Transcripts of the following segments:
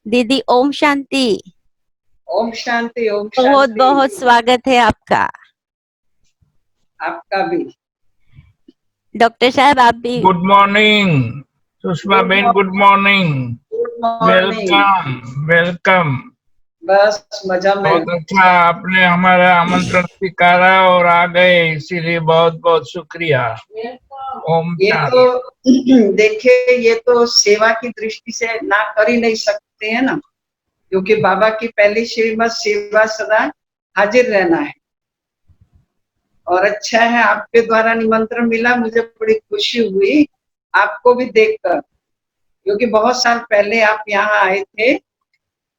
दीदी ओम शांति। ओम शांति, ओम बहुत शांति। बहुत स्वागत है आपका। आपका भी। डॉक्टर साहब आप भी। Good morning Sushma Ben, good morning. Good morning. Welcome welcome. बस मजा में। बहुत अच्छा, आपने हमारा आमंत्रण स्वीकारा और आ गए, इसीलिए बहुत बहुत शुक्रिया। ओम ये शांति। तो देखिए, ये तो सेवा की दृष्टि से ना कर ही नहीं सकते हैं ना, क्योंकि बाबा की पहली श्रीमत सेवा सदा हाजिर रहना है। और अच्छा है आपके द्वारा निमंत्रण मिला, मुझे बड़ी खुशी हुई आपको भी देखकर, क्योंकि बहुत साल पहले आप यहाँ आए थे।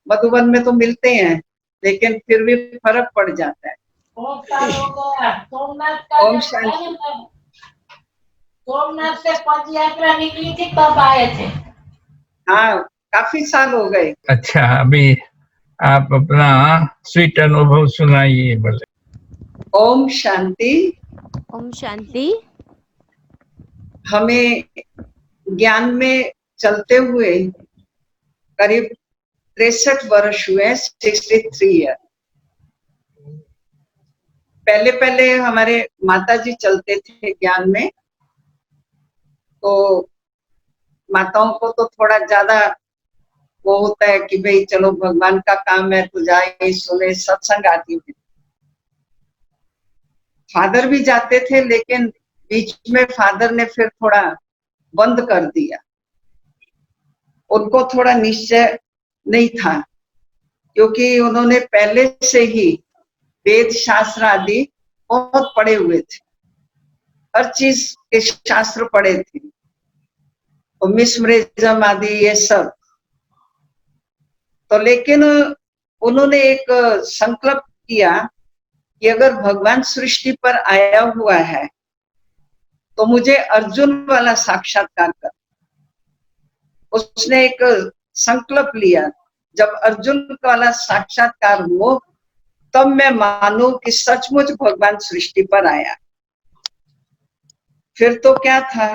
मधुबन में तो मिलते हैं, लेकिन फिर भी फर्क पड़ जाता है। ओम शांति। सोमनाथ से पद यात्रा निकली थी तब आए थे। हाँ, काफी साल हो गए। अच्छा, अभी आप अपना स्वीट अनुभव सुनाइए बोले। ओम शांति। ओम शांति। हमें ज्ञान में चलते हुए करीब 63 वर्ष हुए, 63 ईयर। पहले पहले हमारे माताजी चलते थे ज्ञान में, तो माताओं को तो थोड़ा ज्यादा वो होता है कि भाई चलो भगवान का काम है तो जाए सुने, सत्संग आती है। फादर भी जाते थे, लेकिन बीच में फादर ने फिर थोड़ा बंद कर दिया। उनको थोड़ा निश्चय नहीं था, क्योंकि उन्होंने पहले से ही वेद शास्त्र आदि बहुत पढ़े हुए थे, हर चीज के शास्त्र पढ़े थे, और मिस्मरिज्म आदि ये सब। तो लेकिन उन्होंने एक संकल्प किया कि अगर भगवान सृष्टि पर आया हुआ है तो मुझे अर्जुन वाला साक्षात्कार कर। उसने एक संकल्प लिया, जब अर्जुन वाला साक्षात्कार हो तब मैं मानूं कि सचमुच भगवान सृष्टि पर आया। फिर तो क्या था,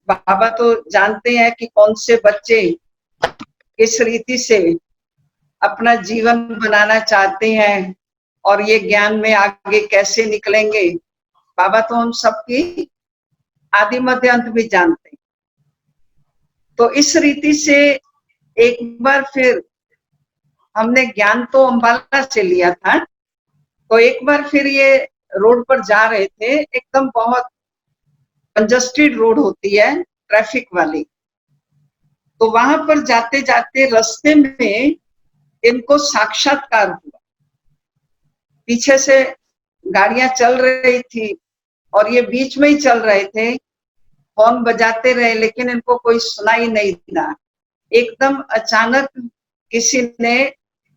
बाबा तो जानते हैं कि कौन से बच्चे किस रीति से अपना जीवन बनाना चाहते हैं और ये ज्ञान में आगे कैसे निकलेंगे। बाबा तो हम सबकी आदि मध्य अंत भी जानते हैं। तो इस रीति से एक बार फिर हमने ज्ञान तो अम्बाला से लिया था, तो एक बार फिर ये रोड पर जा रहे थे, एकदम बहुत कंजस्टेड रोड होती है ट्रैफिक वाली। तो वहां पर जाते जाते रास्ते में इनको साक्षात्कार हुआ। पीछे से गाड़ियां चल रही थी और ये बीच में ही चल रहे थे, हॉर्न बजाते रहे, लेकिन इनको कोई सुनाई नहीं दिया। एकदम अचानक किसी ने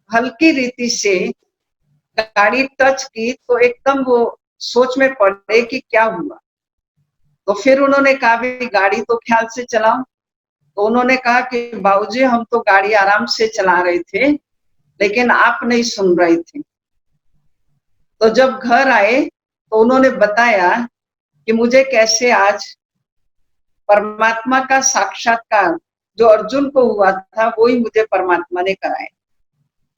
हल्की रीति से गाड़ी टच की, तो एकदम वो सोच में पड़े कि क्या हुआ। तो फिर उन्होंने कहा भी गाड़ी तो ख्याल से चलाओ। तो उन्होंने कहा कि बाबूजी हम तो गाड़ी आराम से चला रहे थे, लेकिन आप नहीं सुन रहे थे। तो जब घर आए तो उन्होंने बताया कि मुझे कैसे आज परमात्मा का साक्षात्कार जो अर्जुन को हुआ था वो ही मुझे परमात्मा ने कराया,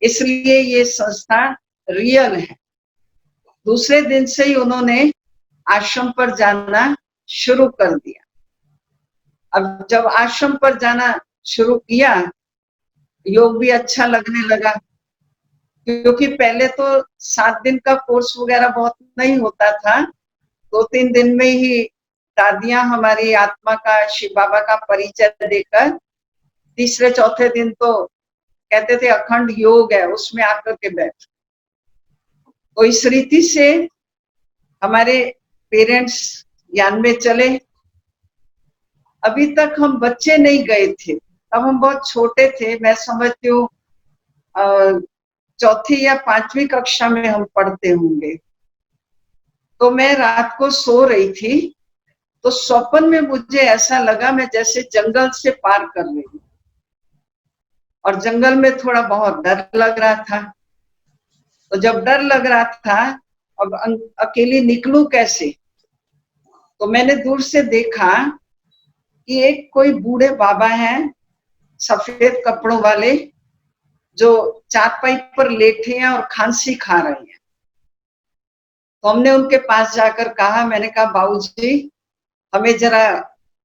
इसलिए ये संस्था रियल है। दूसरे दिन से ही उन्होंने आश्रम पर जाना शुरू कर दिया। अब जब आश्रम पर जाना शुरू किया, योग भी अच्छा लगने लगा, क्योंकि पहले तो 7 दिन का कोर्स वगैरह बहुत नहीं होता था। 2-3 दिन में ही दादियां हमारी आत्मा का, शिव बाबा का परिचय देकर तीसरे चौथे दिन तो कहते थे अखंड योग है, उसमें आकर के बैठ। तो इस रीति से हमारे पेरेंट्स ज्ञान में चले। अभी तक हम बच्चे नहीं गए थे, तब हम बहुत छोटे थे। मैं समझती हूँ 4वीं या 5वीं कक्षा में हम पढ़ते होंगे। तो मैं रात को सो रही थी, तो स्वप्न में मुझे ऐसा लगा मैं जैसे जंगल से पार कर रही हूँ, और जंगल में थोड़ा बहुत डर लग रहा था। तो जब डर लग रहा था, अब अकेली निकलूं कैसे, तो मैंने दूर से देखा कि एक कोई बूढ़े बाबा हैं सफेद कपड़ों वाले, जो चारपाई पर लेटे हैं और खांसी खा रहे हैं। तो हमने उनके पास जाकर कहा, मैंने कहा बाबूजी हमें जरा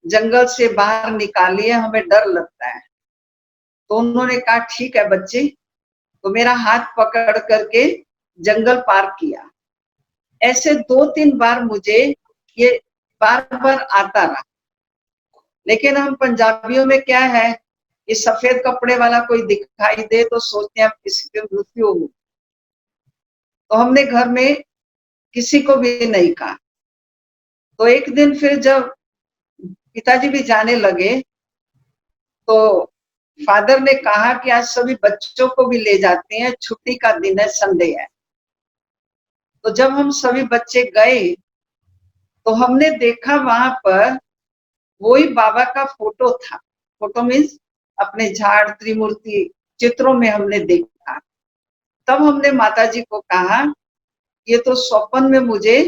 जंगल से बाहर निकालिए, हमें डर लगता है। तो उन्होंने कहा ठीक है बच्चे, तो मेरा हाथ पकड़ करके जंगल पार किया। ऐसे 2-3 बार मुझे ये बार बार आता रहा। लेकिन हम पंजाबियों में क्या है, ये सफेद कपड़े वाला कोई दिखाई दे तो सोचते हैं किसी की मृत्यु हो। तो हमने घर में किसी को भी नहीं कहा। तो एक दिन फिर जब पिताजी भी जाने लगे तो फादर ने कहा कि आज सभी बच्चों को भी ले जाते हैं, छुट्टी का दिन है, संडे है। तो जब हम सभी बच्चे गए तो हमने देखा वहां पर वही बाबा का फोटो था। फोटो मीन्स अपने झाड़ त्रिमूर्ति चित्रों में हमने देखा। तब हमने माताजी को कहा ये तो स्वप्न में मुझे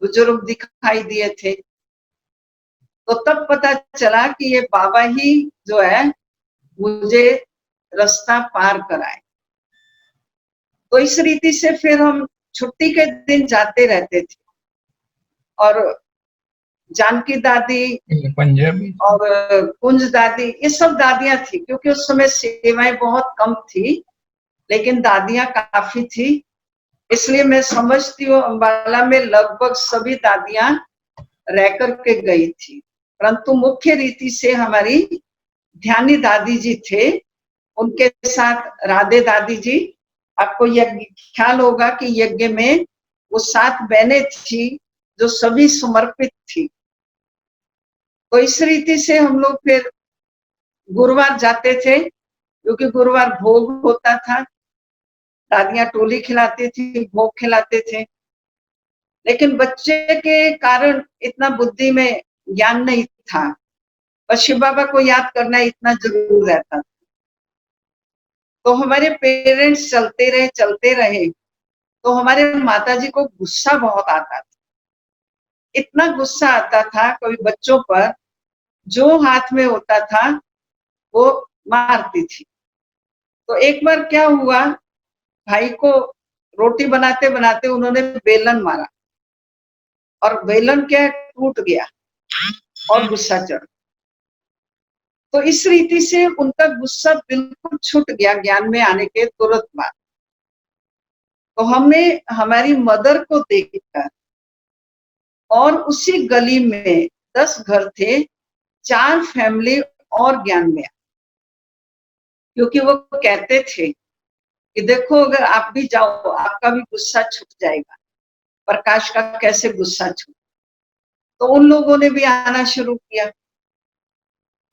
बुजुर्ग दिखाई दिए थे। तो तब पता चला कि ये बाबा ही जो है मुझे रास्ता पार कराए। तो इस रीति से फिर हम छुट्टी के दिन जाते रहते थे। और जानकी दादी पंजाबी और कुंज दादी, ये सब दादियां थी, क्योंकि उस समय सेवाएं बहुत कम थी, लेकिन दादियां काफी थी। इसलिए मैं समझती हूँ अम्बाला में लगभग सभी दादियां रह करके गई थी। परंतु मुख्य रीति से हमारी ध्यानी दादी जी थे, उनके साथ राधे दादी जी। आपको यज्ञ ख्याल होगा कि यज्ञ में वो 7 बहनें थी जो सभी समर्पित थी। तो इस रीति से हम लोग फिर गुरुवार जाते थे, क्योंकि गुरुवार भोग होता था। दादियां टोली खिलाती थी, भोग खिलाते थे। लेकिन बच्चे के कारण इतना बुद्धि में ज्ञान नहीं था, बस शिव बाबा को याद करना इतना जरूर रहता था। तो हमारे पेरेंट्स चलते रहे। तो हमारे माताजी को गुस्सा बहुत आता था। इतना गुस्सा आता था कभी बच्चों पर, जो हाथ में होता था वो मारती थी। तो एक बार क्या हुआ, भाई को रोटी बनाते बनाते उन्होंने बेलन मारा और बेलन क्या टूट गया और गुस्सा चढ़। तो इस रीति से उनका गुस्सा बिल्कुल छूट गया ज्ञान में आने के तुरंत बाद। तो हमें हमारी मदर को देखकर, और उसी गली में 10 घर थे, 4 फैमिली और ज्ञान में, क्योंकि वो कहते थे कि देखो अगर आप भी जाओ आपका भी गुस्सा छूट जाएगा। प्रकाश का कैसे गुस्सा छूट। तो उन लोगों ने भी आना शुरू किया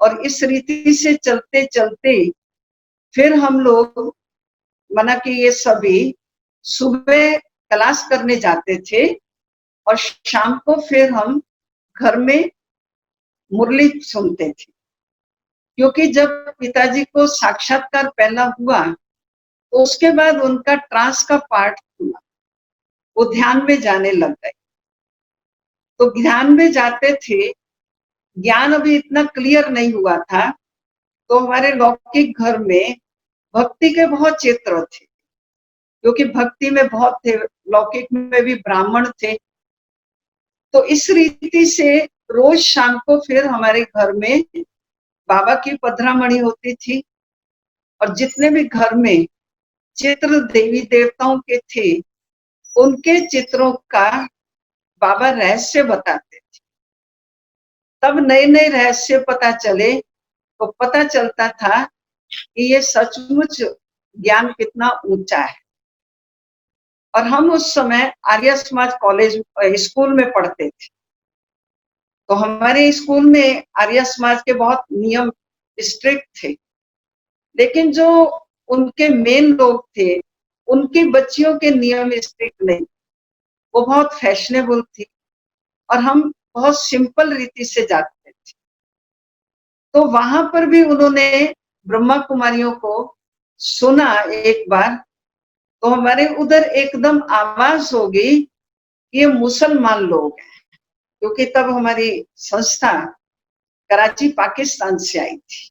और इस रीति से चलते चलते फिर हम लोग माना कि ये सभी सुबह क्लास करने जाते थे और शाम को फिर हम घर में मुरली सुनते थे। क्योंकि जब पिताजी को साक्षात्कार पहला हुआ तो उसके बाद उनका ट्रांस का पाठ हुआ, वो ध्यान में जाने लग गए। तो ध्यान में जाते थे, ज्ञान अभी इतना क्लियर नहीं हुआ था। तो हमारे लौकिक घर में भक्ति के बहुत चित्र थे, क्योंकि भक्ति में बहुत थे, लौकिक में भी ब्राह्मण थे। तो इस रीति से रोज शाम को फिर हमारे घर में बाबा की पधरामणि होती थी और जितने भी घर में चित्र देवी देवताओं के थे उनके चित्रों का बाबा रहस्य बताते थे। तब नए नए रहस्य पता चले तो पता चलता था कि ये सचमुच ज्ञान कितना ऊंचा है। और हम उस समय आर्य समाज कॉलेज स्कूल में पढ़ते थे। तो हमारे स्कूल में आर्य समाज के बहुत नियम स्ट्रिक्ट थे, लेकिन जो उनके मेन लोग थे उनकी बच्चियों के नियम स्ट्रिक्ट नहीं, वो बहुत फैशनेबल थी और हम बहुत सिंपल रीति से जाते थे। तो वहां पर भी उन्होंने ब्रह्मा कुमारियों को सुना एक बार। तो हमारे उधर एकदम आवाज हो गई कि ये मुसलमान लोग हैं, क्योंकि तब हमारी संस्था कराची पाकिस्तान से आई थी।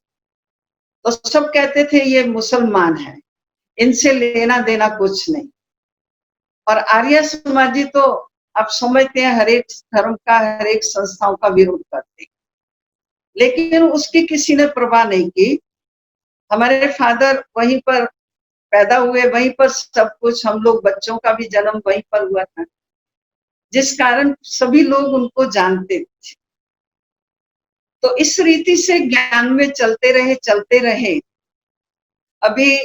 तो सब कहते थे ये मुसलमान है। इनसे लेना देना कुछ नहीं। और आर्य समाजी तो आप समझते हैं हर एक धर्म का, हर एक संस्थाओं का विरोध करते हैं, लेकिन उसकी किसी ने परवाह नहीं की। हमारे फादर वहीं पर पैदा हुए, वहीं पर सब कुछ, हम लोग बच्चों का भी जन्म वहीं पर हुआ था, जिस कारण सभी लोग उनको जानते थे। तो इस रीति से ज्ञान में चलते रहे। अभी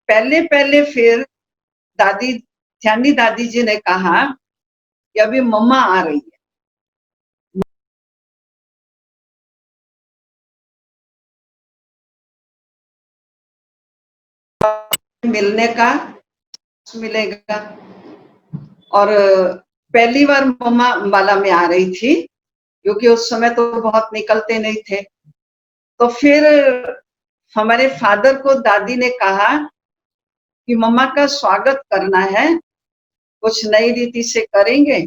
पहले पहले फिर दादी, ध्यानी दादी जी ने कहा कि अभी मम्मा आ रही है। मिलने का मिलेगा। और पहली बार मम्मा अंबाला में आ रही थी, क्योंकि उस समय तो बहुत निकलते नहीं थे। तो फिर हमारे फादर को दादी ने कहा कि मम्मा का स्वागत करना है, कुछ नई रीति से करेंगे।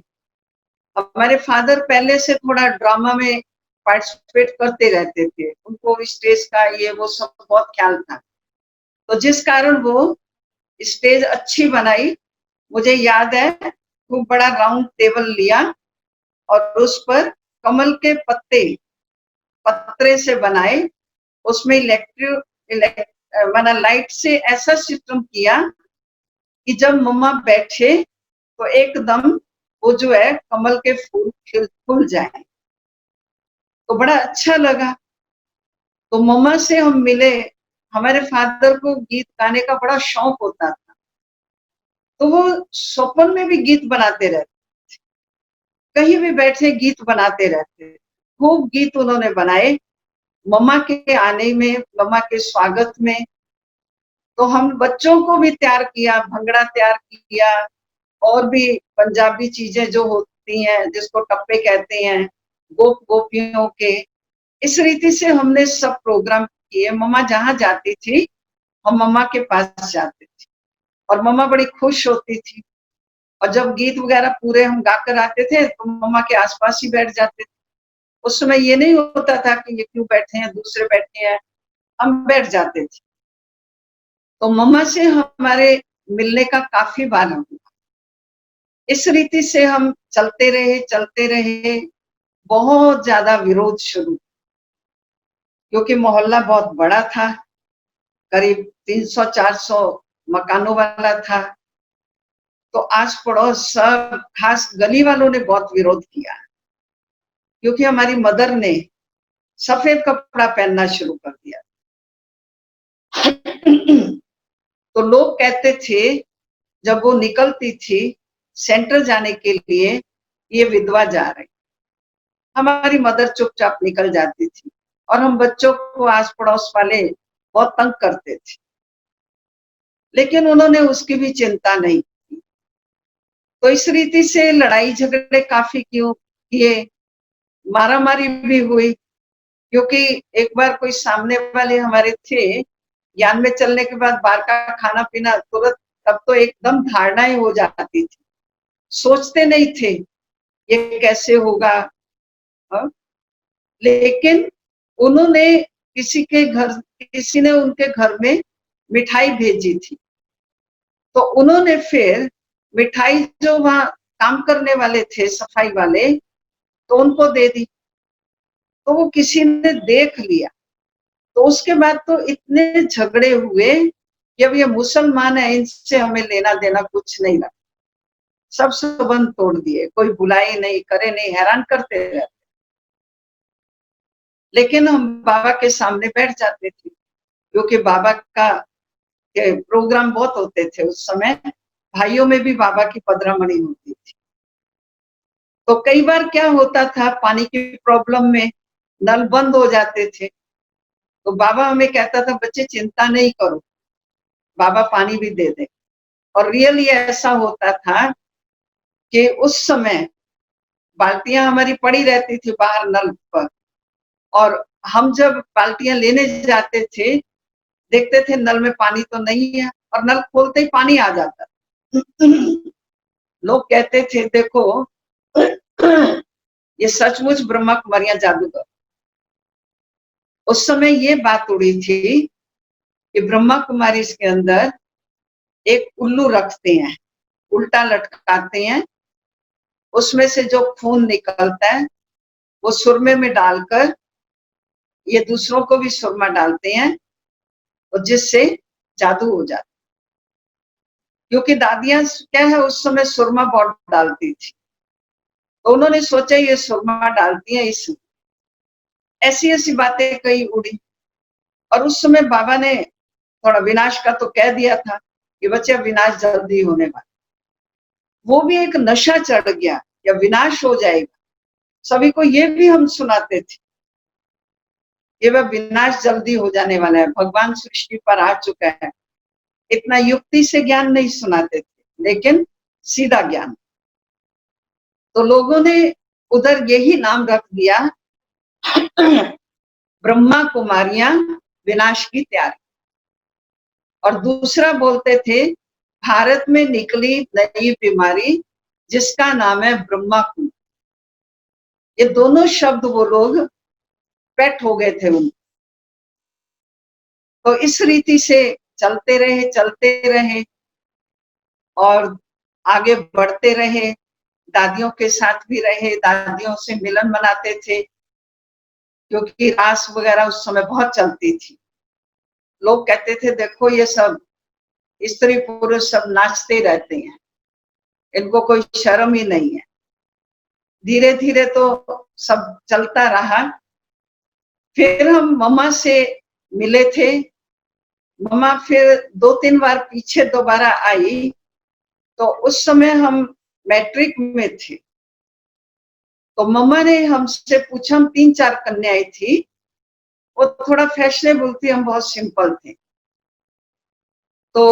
हमारे फादर पहले से थोड़ा ड्रामा में पार्टिसिपेट करते रहते थे, उनको स्टेज का ये वो सब बहुत ख्याल था। तो जिस कारण वो स्टेज अच्छी बनाई। मुझे याद है खूब बड़ा राउंड टेबल लिया और उस पर कमल के पत्रे से बनाए, उसमें लाइट से ऐसा सिस्टम किया कि जब मम्मा बैठे तो एकदम वो जो है कमल के फूल खुल जाए। तो बड़ा अच्छा लगा। तो मम्मा से हम मिले। हमारे फादर को गीत गाने का बड़ा शौक होता था, तो वो स्वप्न में भी गीत बनाते रहते, कहीं भी बैठे गीत बनाते रहते। खूब गीत उन्होंने बनाए मम्मा के आने में, मम्मा के स्वागत में। तो हम बच्चों को भी तैयार किया, भंगड़ा तैयार किया, और भी पंजाबी चीजें जो होती हैं जिसको टप्पे कहते हैं, गोप गोपियों के। इस रीति से हमने सब प्रोग्राम किए। मम्मा जहाँ जाती थी हम मम्मा के पास जाते थे और मम्मा बड़ी खुश होती थी। और जब गीत वगैरह पूरे हम गाकर आते थे तो मम्मा के आसपास ही बैठ जाते थे। उस समय ये नहीं होता था कि ये क्यों बैठे हैं, दूसरे बैठे हैं, हम बैठ जाते थे। तो मम्मा से हमारे मिलने का काफी बार हुआ। इस रीति से हम चलते रहे। बहुत ज्यादा विरोध शुरू, क्योंकि मोहल्ला बहुत बड़ा था, करीब 300-400 मकानों वाला था। तो आस पड़ोस सब, खास गली वालों ने बहुत विरोध किया, क्योंकि हमारी मदर ने सफेद कपड़ा पहनना शुरू कर दिया। तो लोग कहते थे जब वो निकलती थी सेंटर जाने के लिए, ये विधवा जा रही। हमारी मदर चुपचाप निकल जाती थी और हम बच्चों को आस पड़ोस वाले बहुत तंग करते थे, लेकिन उन्होंने उसकी भी चिंता नहीं की। तो इस रीति से लड़ाई झगड़े काफी किए, मारामारी भी हुई, क्योंकि एक बार कोई सामने वाले हमारे थे, ज्ञान में चलने के बाद बाहर का खाना पीना तुरंत, तब तो एकदम धारणाएं हो जाती थी, सोचते नहीं थे ये कैसे होगा। लेकिन उन्होंने किसी ने उनके घर में मिठाई भेजी थी, तो उन्होंने फिर मिठाई जो वहां काम करने वाले थे, सफाई वाले, तो उनको दे दी। तो वो किसी ने देख लिया, तो उसके बाद तो इतने झगड़े हुए कि अब ये मुसलमान है, इनसे हमें लेना देना कुछ नहीं रहा। सब संबंध तोड़ दिए, कोई बुलाई नहीं, करे नहीं, हैरान करते रहते। लेकिन हम बाबा के सामने बैठ जाते थे, क्योंकि बाबा का प्रोग्राम बहुत होते थे उस समय। भाइयों में भी बाबा की पधरामणि होती थी। तो कई बार क्या होता था, पानी की प्रॉब्लम में नल बंद हो जाते थे, तो बाबा हमें कहता था बच्चे चिंता नहीं करो, बाबा पानी भी दे दे। और रियली ऐसा होता था कि उस समय बाल्टियां हमारी पड़ी रहती थी बाहर नल पर, और हम जब बाल्टियां लेने जाते थे देखते थे नल में पानी तो नहीं है, और नल खोलते ही पानी आ जाता। लोग कहते थे देखो ये सचमुच ब्रह्मा कुमारियां जादूगर। उस समय ये बात उड़ी थी कि ब्रह्मा कुमारी के अंदर एक उल्लू रखते हैं, उल्टा लटकाते हैं, उसमें से जो खून निकलता है वो सुरमे में डालकर ये दूसरों को भी सुरमा डालते हैं, और जिससे जादू हो जाता। क्योंकि दादियां क्या है उस समय सुरमा बहुत डालती थी, तो उन्होंने सोचा ये सुरमा डालती है इसलिए। ऐसी ऐसी बातें कई उड़ी। और उस समय बाबा ने थोड़ा विनाश का तो कह दिया था कि बच्चे विनाश जल्दी होने वाला। वो भी एक नशा चढ़ गया या विनाश हो जाएगा, सभी को ये भी हम सुनाते थे ये वह विनाश जल्दी हो जाने वाला है, भगवान सृष्टि पर आ चुका है। इतना युक्ति से ज्ञान नहीं सुनाते थे, लेकिन सीधा ज्ञान। तो लोगों ने उधर यही नाम रख दिया ब्रह्मा कुमारियां विनाश की तैयारी। और दूसरा बोलते थे भारत में निकली नई बीमारी जिसका नाम है ब्रह्मा कुमारी। ये दोनों शब्द वो लोग पेट हो गए थे उन। तो इस रीति से चलते रहे और आगे बढ़ते रहे। दादियों के साथ भी रहे, दादियों से मिलन मनाते थे, क्योंकि रास वगैरह उस समय बहुत चलती थी। लोग कहते थे देखो ये सब स्त्री पुरुष सब नाचते रहते हैं, इनको कोई शर्म ही नहीं है। धीरे धीरे तो सब चलता रहा। फिर हम मम्मा से मिले थे। मम्मा फिर 2-3 बार पीछे दोबारा आई, तो उस समय हम मैट्रिक में थे। तो मम्मा ने हमसे पूछा, हम 3-4 कन्याएं थी, वो थोड़ा फैशनेबल थी, हम बहुत सिंपल थे। तो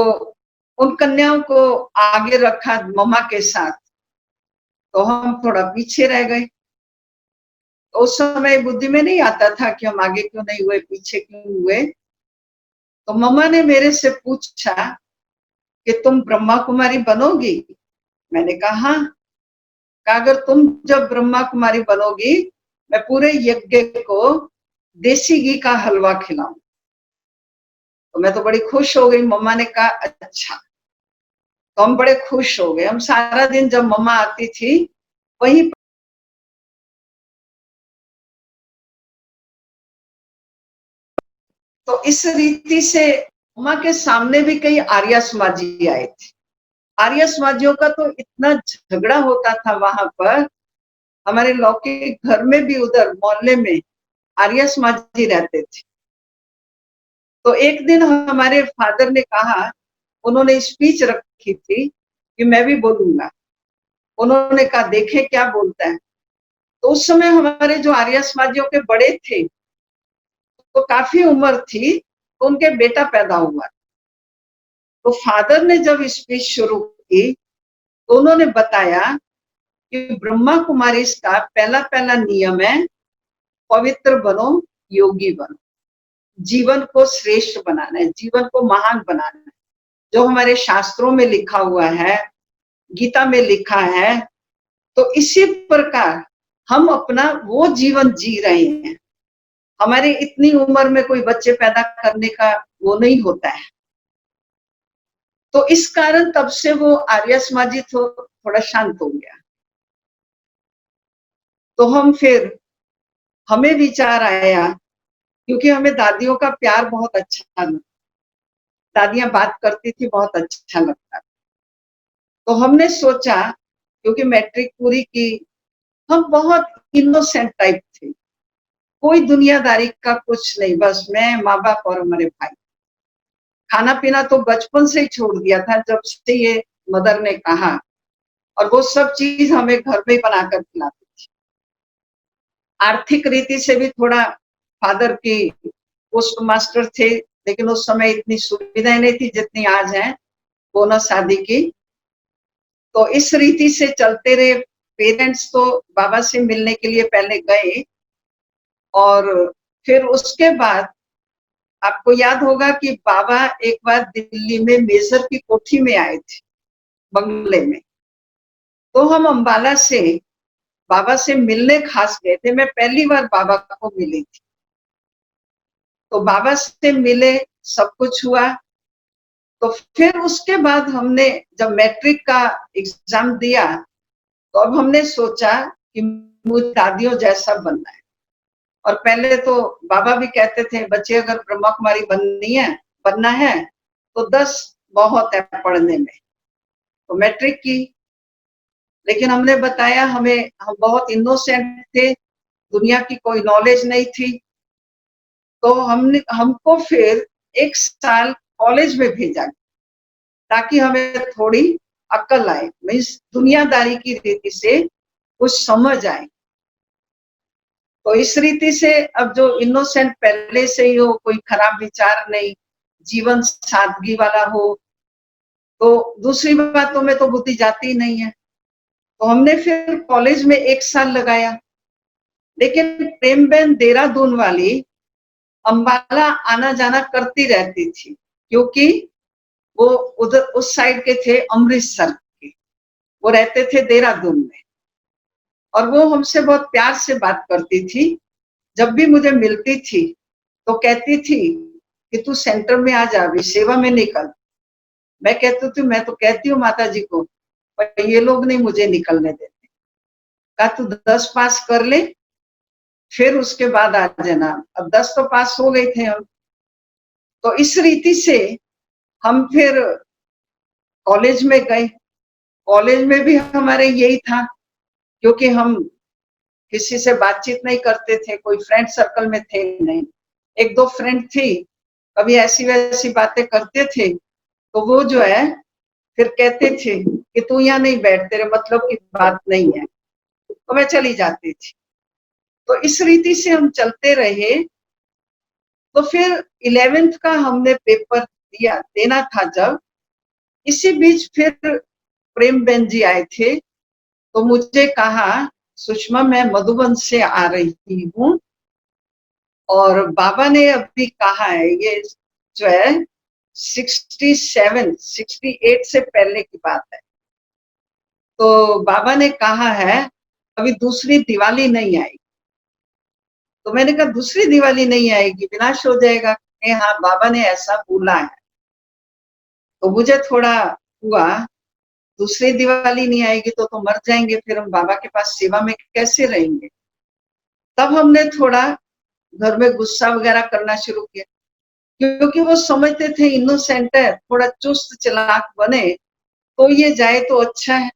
उन कन्याओं को आगे रखा मम्मा के साथ, तो हम थोड़ा पीछे रह गए। तो उस समय बुद्धि में नहीं आता था कि हम आगे क्यों नहीं हुए, पीछे क्यों हुए। तो मम्मा ने मेरे से पूछा कि तुम ब्रह्मा कुमारी बनोगी? मैंने कहा हाँ। कहा अगर तुम जब ब्रह्मा कुमारी बनोगी, मैं पूरे यज्ञ को देसी घी का हलवा खिलाऊं। तो मैं तो बड़ी खुश हो गई। मम्मा ने कहा अच्छा। तो हम बड़े खुश हो गए। हम सारा दिन जब मम्मा आती थी वहीं तो इस रीति से मम्मा के सामने भी कई आर्य समाजी आए थे। आर्य समाजियों का तो इतना झगड़ा होता था वहां पर। हमारे लौकिक घर में भी उधर मोहल्ले में आर्य समाजी रहते थे। तो एक दिन हमारे फादर ने कहा, उन्होंने स्पीच रखी थी कि मैं भी बोलूंगा। उन्होंने कहा देखे क्या बोलता है। तो उस समय हमारे जो आर्य समाजियों के बड़े थे तो काफी उम्र थी, तो उनके बेटा पैदा हुआ। तो फादर ने जब स्पीच शुरू की तो उन्होंने बताया कि ब्रह्मा कुमारी का पहला नियम है पवित्र बनो, योगी बनो, जीवन को श्रेष्ठ बनाना है, जीवन को महान बनाना है। जो हमारे शास्त्रों में लिखा हुआ है, गीता में लिखा है, तो इसी प्रकार हम अपना वो जीवन जी रहे हैं। हमारी इतनी उम्र में कोई बच्चे पैदा करने का वो नहीं होता है। तो इस कारण तब से वो आर्य समाजी थोड़ा शांत हो गया। तो हमें विचार आया, क्योंकि हमें दादियों का प्यार बहुत अच्छा लगा, दादियां बात करती थी, बहुत अच्छा लगता। तो हमने सोचा, क्योंकि मैट्रिक पूरी की, हम बहुत इनोसेंट टाइप थे, कोई दुनियादारी का कुछ नहीं, बस मैं, माँ बाप और हमारे भाई। खाना पीना तो बचपन से ही छोड़ दिया था जब से ये मदर ने कहा, और वो सब चीज हमें घर में ही बनाकर खिलाती थी। आर्थिक रीति से भी थोड़ा फादर की पोस्ट मास्टर थे, लेकिन उस समय इतनी सुविधाएं नहीं थी जितनी आज है बोनस शादी की। तो इस रीति से चलते रहे। पेरेंट्स तो बाबा से मिलने के लिए पहले गए, और फिर उसके बाद आपको याद होगा कि बाबा एक बार दिल्ली में मेजर की कोठी में आए थे, बंगले में। तो हम अंबाला से बाबा से मिलने खास गए थे। मैं पहली बार बाबा को मिली थी। तो बाबा से मिले, सब कुछ हुआ। तो फिर उसके बाद हमने जब मैट्रिक का एग्जाम दिया तो अब हमने सोचा कि मुझे दादियों जैसा बनना है। और पहले तो बाबा भी कहते थे बच्चे अगर ब्रह्मा कुमारी बनना है तो 10 बहुत है पढ़ने में। तो मैट्रिक की, लेकिन हमने बताया हम बहुत इनोसेंट थे, दुनिया की कोई नॉलेज नहीं थी। तो हमको फिर 1 साल कॉलेज में भेजा ताकि हमें थोड़ी अक्ल आए, मीन्स दुनियादारी की रीति से कुछ समझ आए। तो इस रीति से अब जो इनोसेंट पहले से ही हो, कोई खराब विचार नहीं, जीवन सादगी वाला हो, तो दूसरी बातों में तो बुद्धि जाती नहीं है। तो हमने फिर कॉलेज में 1 साल लगाया। लेकिन प्रेम बहन देहरादून वाली अम्बाला आना जाना करती रहती थी, क्योंकि वो उधर उस साइड के थे, अमृतसर के, वो रहते थे देहरादून में। और वो हमसे बहुत प्यार से बात करती थी। जब भी मुझे मिलती थी तो कहती थी कि तू सेंटर में आ जा, अभी सेवा में निकल। मैं कहती थी, मैं तो कहती हूँ माता जी को, पर ये लोग नहीं मुझे निकलने देते। कहा तू 10 पास कर ले, फिर उसके बाद आ जाना। अब 10 तो पास हो गए थे हम। तो इस रीति से हम फिर कॉलेज में गए। कॉलेज में भी हमारे यही था, क्योंकि हम किसी से बातचीत नहीं करते थे, कोई फ्रेंड सर्कल में थे नहीं। 1-2 फ्रेंड थी, कभी ऐसी वैसी बातें करते थे तो वो जो है फिर कहते थे कि तू यहाँ नहीं बैठ, तेरे मतलब की बात नहीं है, तो मैं चली जाती थी। तो इस रीति से हम चलते रहे। तो फिर 11th का हमने पेपर देना था जब, इसी बीच फिर प्रेम बहन जी आए थे। तो मुझे कहा, सुषमा मैं मधुबन से आ रही हूँ और बाबा ने अभी कहा है, ये जो है 68 से पहले की बात है, तो बाबा ने कहा है अभी दूसरी दिवाली नहीं आएगी। तो मैंने कहा दूसरी दिवाली नहीं आएगी, विनाश हो जाएगा। हाँ, बाबा ने ऐसा बोला है। तो मुझे थोड़ा हुआ, दूसरी दिवाली नहीं आएगी तो मर जाएंगे, फिर हम बाबा के पास सेवा में कैसे रहेंगे। तब हमने थोड़ा घर में गुस्सा वगैरह करना शुरू किया, क्योंकि वो समझते थे इनोसेंट है, थोड़ा चुस्त चालाक बने तो ये जाए तो अच्छा है।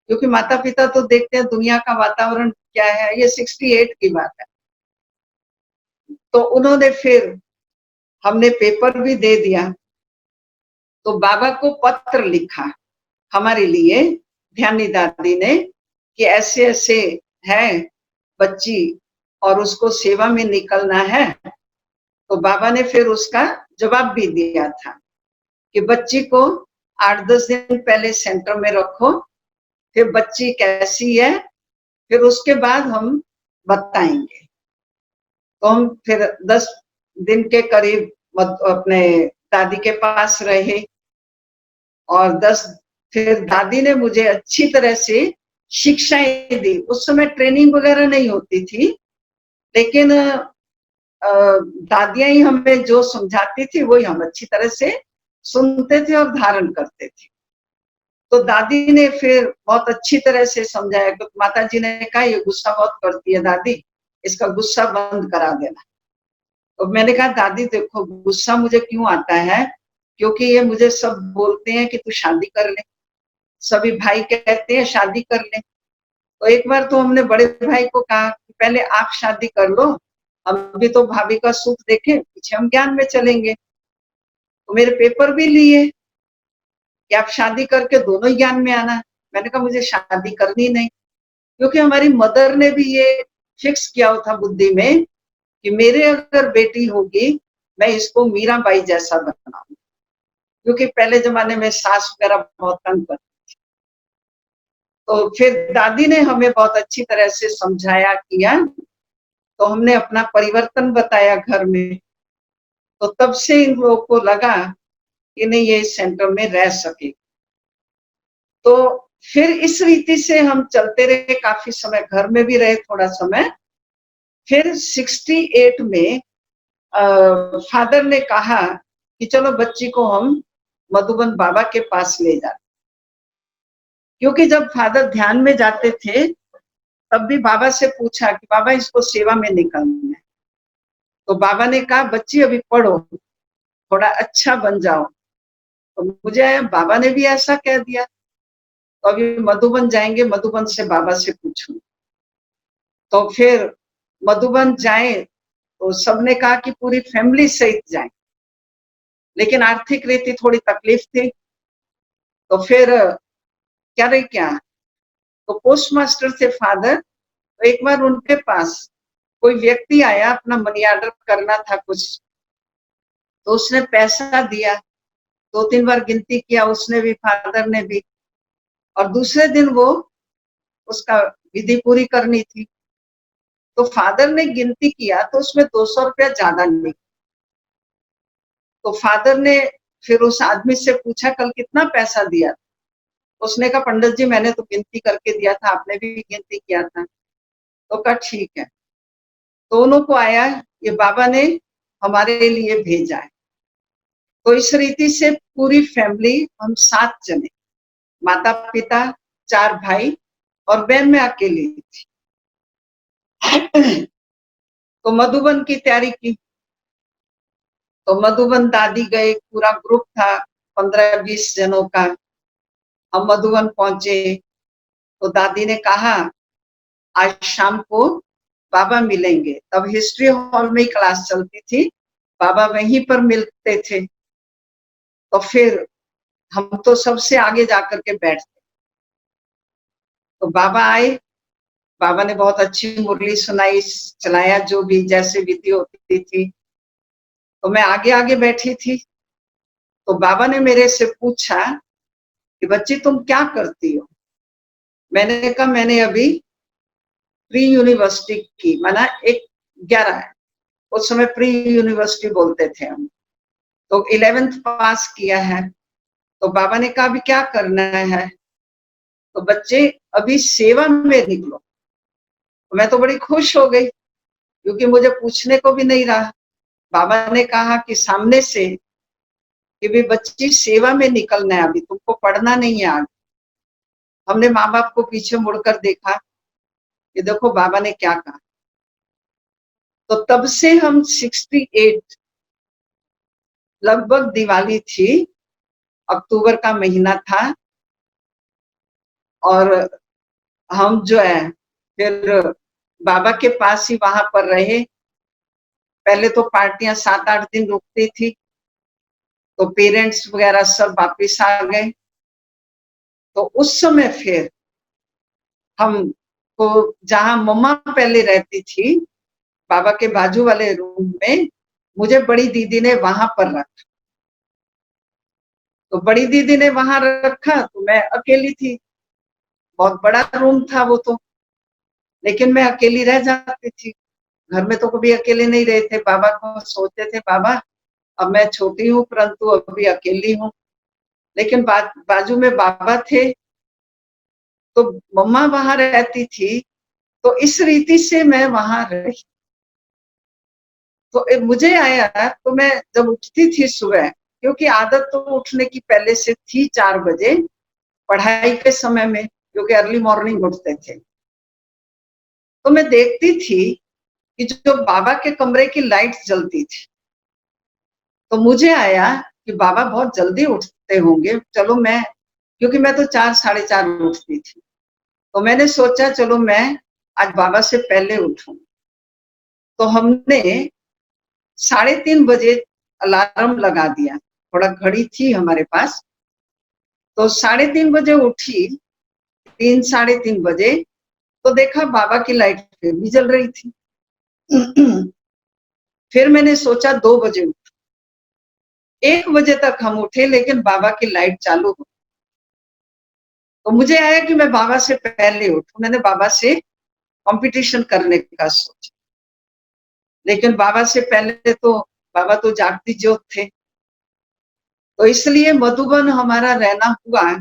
क्योंकि माता पिता तो देखते हैं दुनिया का वातावरण क्या है। ये 68 की बात है। तो उन्होंने फिर, हमने पेपर भी दे दिया, तो बाबा को पत्र लिखा हमारे लिए ध्यानी दादी ने कि ऐसे ऐसे है बच्ची और उसको सेवा में निकलना है। तो बाबा ने फिर उसका जवाब भी दिया था कि बच्ची को 8-10 दिन पहले सेंटर में रखो, फिर बच्ची कैसी है फिर उसके बाद हम बताएंगे। तो हम फिर 10 दिन के करीब अपने दादी के पास रहे और फिर दादी ने मुझे अच्छी तरह से शिक्षाएं दी। उस समय ट्रेनिंग वगैरह नहीं होती थी, लेकिन दादियां ही हमें जो समझाती थी वही हम अच्छी तरह से सुनते थे और धारण करते थे। तो दादी ने फिर बहुत अच्छी तरह से समझाया। तो माता जी ने कहा ये गुस्सा बहुत करती है दादी, इसका गुस्सा बंद करा देना। तो मैंने कहा दादी देखो गुस्सा मुझे क्यों आता है, क्योंकि ये मुझे सब बोलते हैं कि तू शादी कर ले, सभी भाई कहते हैं शादी कर ले। तो एक बार तो हमने बड़े भाई को कहा कि पहले आप शादी कर लो, हम भी तो भाभी का सुख देखें, पीछे हम ज्ञान में चलेंगे। तो मेरे पेपर भी लिए कि आप शादी करके दोनों ज्ञान में आना। मैंने कहा मुझे शादी करनी नहीं, क्योंकि हमारी मदर ने भी ये फिक्स किया था बुद्धि में कि मेरे अगर बेटी होगी मैं इसको मीराबाई जैसा बनाऊंगी, क्योंकि पहले जमाने में सास वगैरह बहुत तंग करती थी। तो फिर दादी ने हमें बहुत अच्छी तरह से समझाया किया, तो हमने अपना परिवर्तन बताया घर में। तो तब से इन लोगों को लगा कि नहीं ये सेंटर में रह सके। तो फिर इस रीति से हम चलते रहे, काफी समय घर में भी रहे थोड़ा समय। फिर 68 में फादर ने कहा कि चलो बच्ची को हम मधुबन बाबा के पास ले जाते, क्योंकि जब फादर ध्यान में जाते थे तब भी बाबा से पूछा कि बाबा इसको सेवा में निकलना है, तो बाबा ने कहा बच्ची अभी पढ़ो, थोड़ा अच्छा बन जाओ। तो मुझे बाबा ने भी ऐसा कह दिया, तो अभी मधुबन जाएंगे, मधुबन से बाबा से पूछूं। तो फिर मधुबन जाए तो सबने कहा कि पूरी फैमिली सहित जाए, लेकिन आर्थिक रीति थोड़ी तकलीफ थी। तो फिर क्या तो पोस्ट मास्टर थे फादर, तो एक बार उनके पास कोई व्यक्ति आया, अपना मनी ऑर्डर करना था कुछ, तो उसने पैसा दिया, 2-3 बार गिनती किया उसने भी, फादर ने भी, और दूसरे दिन वो उसका विधि पूरी करनी थी। तो फादर ने गिनती किया तो उसमें 200 रुपया ज्यादा नहीं। तो फादर ने फिर उस आदमी से पूछा कल कितना पैसा दिया? उसने कहा पंडित जी मैंने तो गिनती करके दिया था, आपने भी गिनती किया था। तो कहा ठीक है। दोनों को आया, ये बाबा ने हमारे लिए भेजा है। तो इस रीति से पूरी फैमिली, हम 7 जने, माता पिता, 4 भाई और बहन में अकेली थी। तो मधुबन की तैयारी की। तो मधुबन दादी गए, पूरा ग्रुप था 15-20 जनों का। हम मधुबन पहुंचे तो दादी ने कहा आज शाम को बाबा मिलेंगे। तब हिस्ट्री हॉल में ही क्लास चलती थी, बाबा वहीं पर मिलते थे। तो फिर हम तो सबसे आगे जाकर के बैठते। तो बाबा आए, बाबा ने बहुत अच्छी मुरली सुनाई, चलाया, जो भी जैसे विधि होती थी। तो मैं आगे आगे बैठी थी। तो बाबा ने मेरे से पूछा कि बच्ची तुम क्या करती हो? मैंने कहा मैंने अभी प्री यूनिवर्सिटी की, माना 11 है, उस समय प्री यूनिवर्सिटी बोलते थे हम, तो 11th पास किया है। तो बाबा ने कहा अभी क्या करना है? तो बच्चे अभी सेवा में निकलो। तो मैं तो बड़ी खुश हो गई, क्योंकि मुझे पूछने को भी नहीं रहा। बाबा ने कहा कि सामने से कि भी बच्ची सेवा में निकलना है, अभी तुमको पढ़ना नहीं है आगे। हमने माँ बाप को पीछे मुड़कर देखा कि देखो बाबा ने क्या कहा। तो तब से हम 68, लगभग दिवाली थी, अक्टूबर का महीना था, और हम जो है फिर बाबा के पास ही वहां पर रहे। पहले तो पार्टियां 7-8 दिन रुकती थी, तो पेरेंट्स वगैरह सब वापिस आ गए। तो उस समय फिर हमको, जहां मम्मा पहले रहती थी, बाबा के बाजू वाले रूम में, मुझे बड़ी दीदी ने वहां पर रखा। तो बड़ी दीदी ने वहां रखा तो मैं अकेली थी, बहुत बड़ा रूम था वो तो, लेकिन मैं अकेली रह जाती थी। घर में तो कभी अकेले नहीं रहे थे। बाबा को सोचते थे बाबा अब मैं छोटी हूँ परंतु अभी अकेली हूँ, लेकिन बाजू में बाबा थे, तो मम्मा वहां रहती थी, तो इस रीति से मैं वहां रही। तो मुझे आया, तो मैं जब उठती थी सुबह, क्योंकि आदत तो उठने की पहले से थी 4 बजे पढ़ाई के समय में, क्योंकि अर्ली मॉर्निंग उठते थे। तो मैं देखती थी कि जो बाबा के कमरे की लाइट जलती थी, तो मुझे आया कि बाबा बहुत जल्दी उठते होंगे, चलो मैं, क्योंकि मैं तो 4 साढ़े 4 उठती थी, तो मैंने सोचा चलो मैं आज बाबा से पहले उठूं। तो हमने 3:30 बजे अलार्म लगा दिया, थोड़ा घड़ी थी हमारे पास। तो 3:30 बजे उठी, 3-3:30 बजे, तो देखा बाबा की लाइट फिर भी जल रही थी। फिर मैंने सोचा 2 बजे उठ, 1 बजे तक हम उठे लेकिन बाबा की लाइट चालू हो। तो मुझे आया कि मैं बाबा से पहले उठूं। मैंने बाबा से कंपटीशन करने का सोचा, लेकिन बाबा से पहले तो बाबा तो जागती ज्योत थे, तो इसलिए मधुबन हमारा रहना हुआ।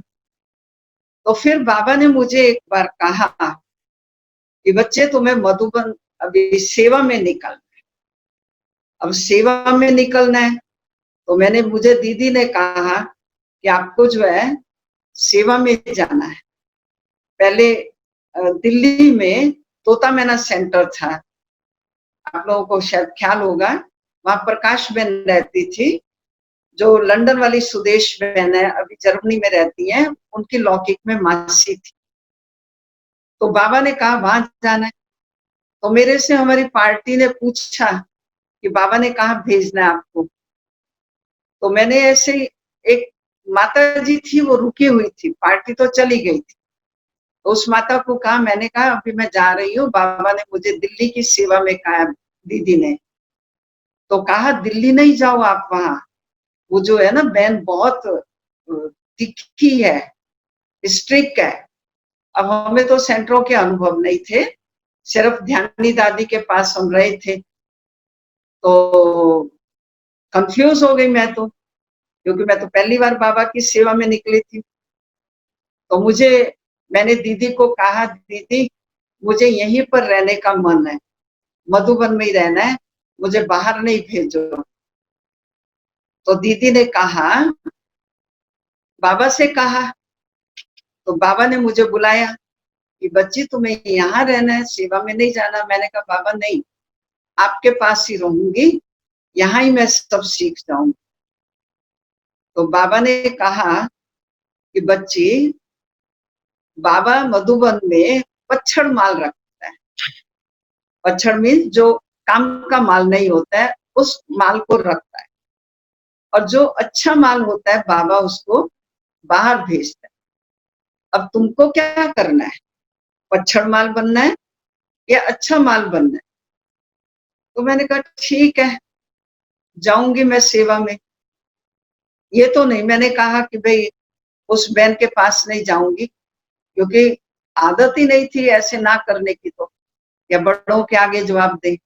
तो फिर बाबा ने मुझे एक बार कहा कि बच्चे तुम्हें मधुबन अभी सेवा में निकलना है, अब सेवा में निकलना है। तो मुझे दीदी ने कहा कि आपको जो है सेवा में जाना है। पहले दिल्ली में तोता मैना सेंटर था, आप लोगों को शायद ख्याल होगा, वहां प्रकाश बहन रहती थी, जो लंदन वाली सुदेश बहन है, अभी जर्मनी में रहती हैं, उनकी लौकिक में मासी थी। तो बाबा ने कहा वहां जाना है, तो मेरे से हमारी पार्टी ने पूछा कि बाबा ने कहा भेजना है आपको। तो मैंने ऐसे ही, एक माता जी थी वो रुकी हुई थी, पार्टी तो चली गई थी, तो उस माता को कहा, मैंने कहा अभी मैं जा रही हूँ, बाबा ने मुझे दिल्ली की सेवा में कहा, दीदी ने। तो कहा दिल्ली नहीं जाओ आप, वहां वो जो है ना बहन बहुत तिखी है, स्ट्रिक्ट है। अब हमें तो सेंटरों के अनुभव नहीं थे, सिर्फ ध्यानी दादी के पास हम रहे थे, तो कंफ्यूज हो गई मैं तो, क्योंकि मैं तो पहली बार बाबा की सेवा में निकली थी। तो मैंने दीदी को कहा, दीदी मुझे यहीं पर रहने का मन है, मधुबन में ही रहना है, मुझे बाहर नहीं भेजो। तो दीदी ने कहा, बाबा से कहा, तो बाबा ने मुझे बुलाया कि बच्ची तुम्हें यहाँ रहना है, सेवा में नहीं जाना। मैंने कहा बाबा नहीं, आपके पास ही रहूंगी, यहाँ ही मैं सब सीख जाऊंगी। तो बाबा ने कहा कि बच्ची, बाबा मधुबन में पच्छड़ माल रखता है, पच्छड़ मीन जो काम का माल नहीं होता है, उस माल को रखता है, और जो अच्छा माल होता है बाबा उसको बाहर भेजता है। अब तुमको क्या करना है, पच्छड़ माल बनना है या अच्छा माल बनना है? तो मैंने कहा ठीक है, जाऊंगी मैं सेवा में। ये तो नहीं मैंने कहा कि भाई उस बहन के पास नहीं जाऊंगी, क्योंकि आदत ही नहीं थी ऐसे ना करने की, तो या बड़ों के आगे जवाब दे।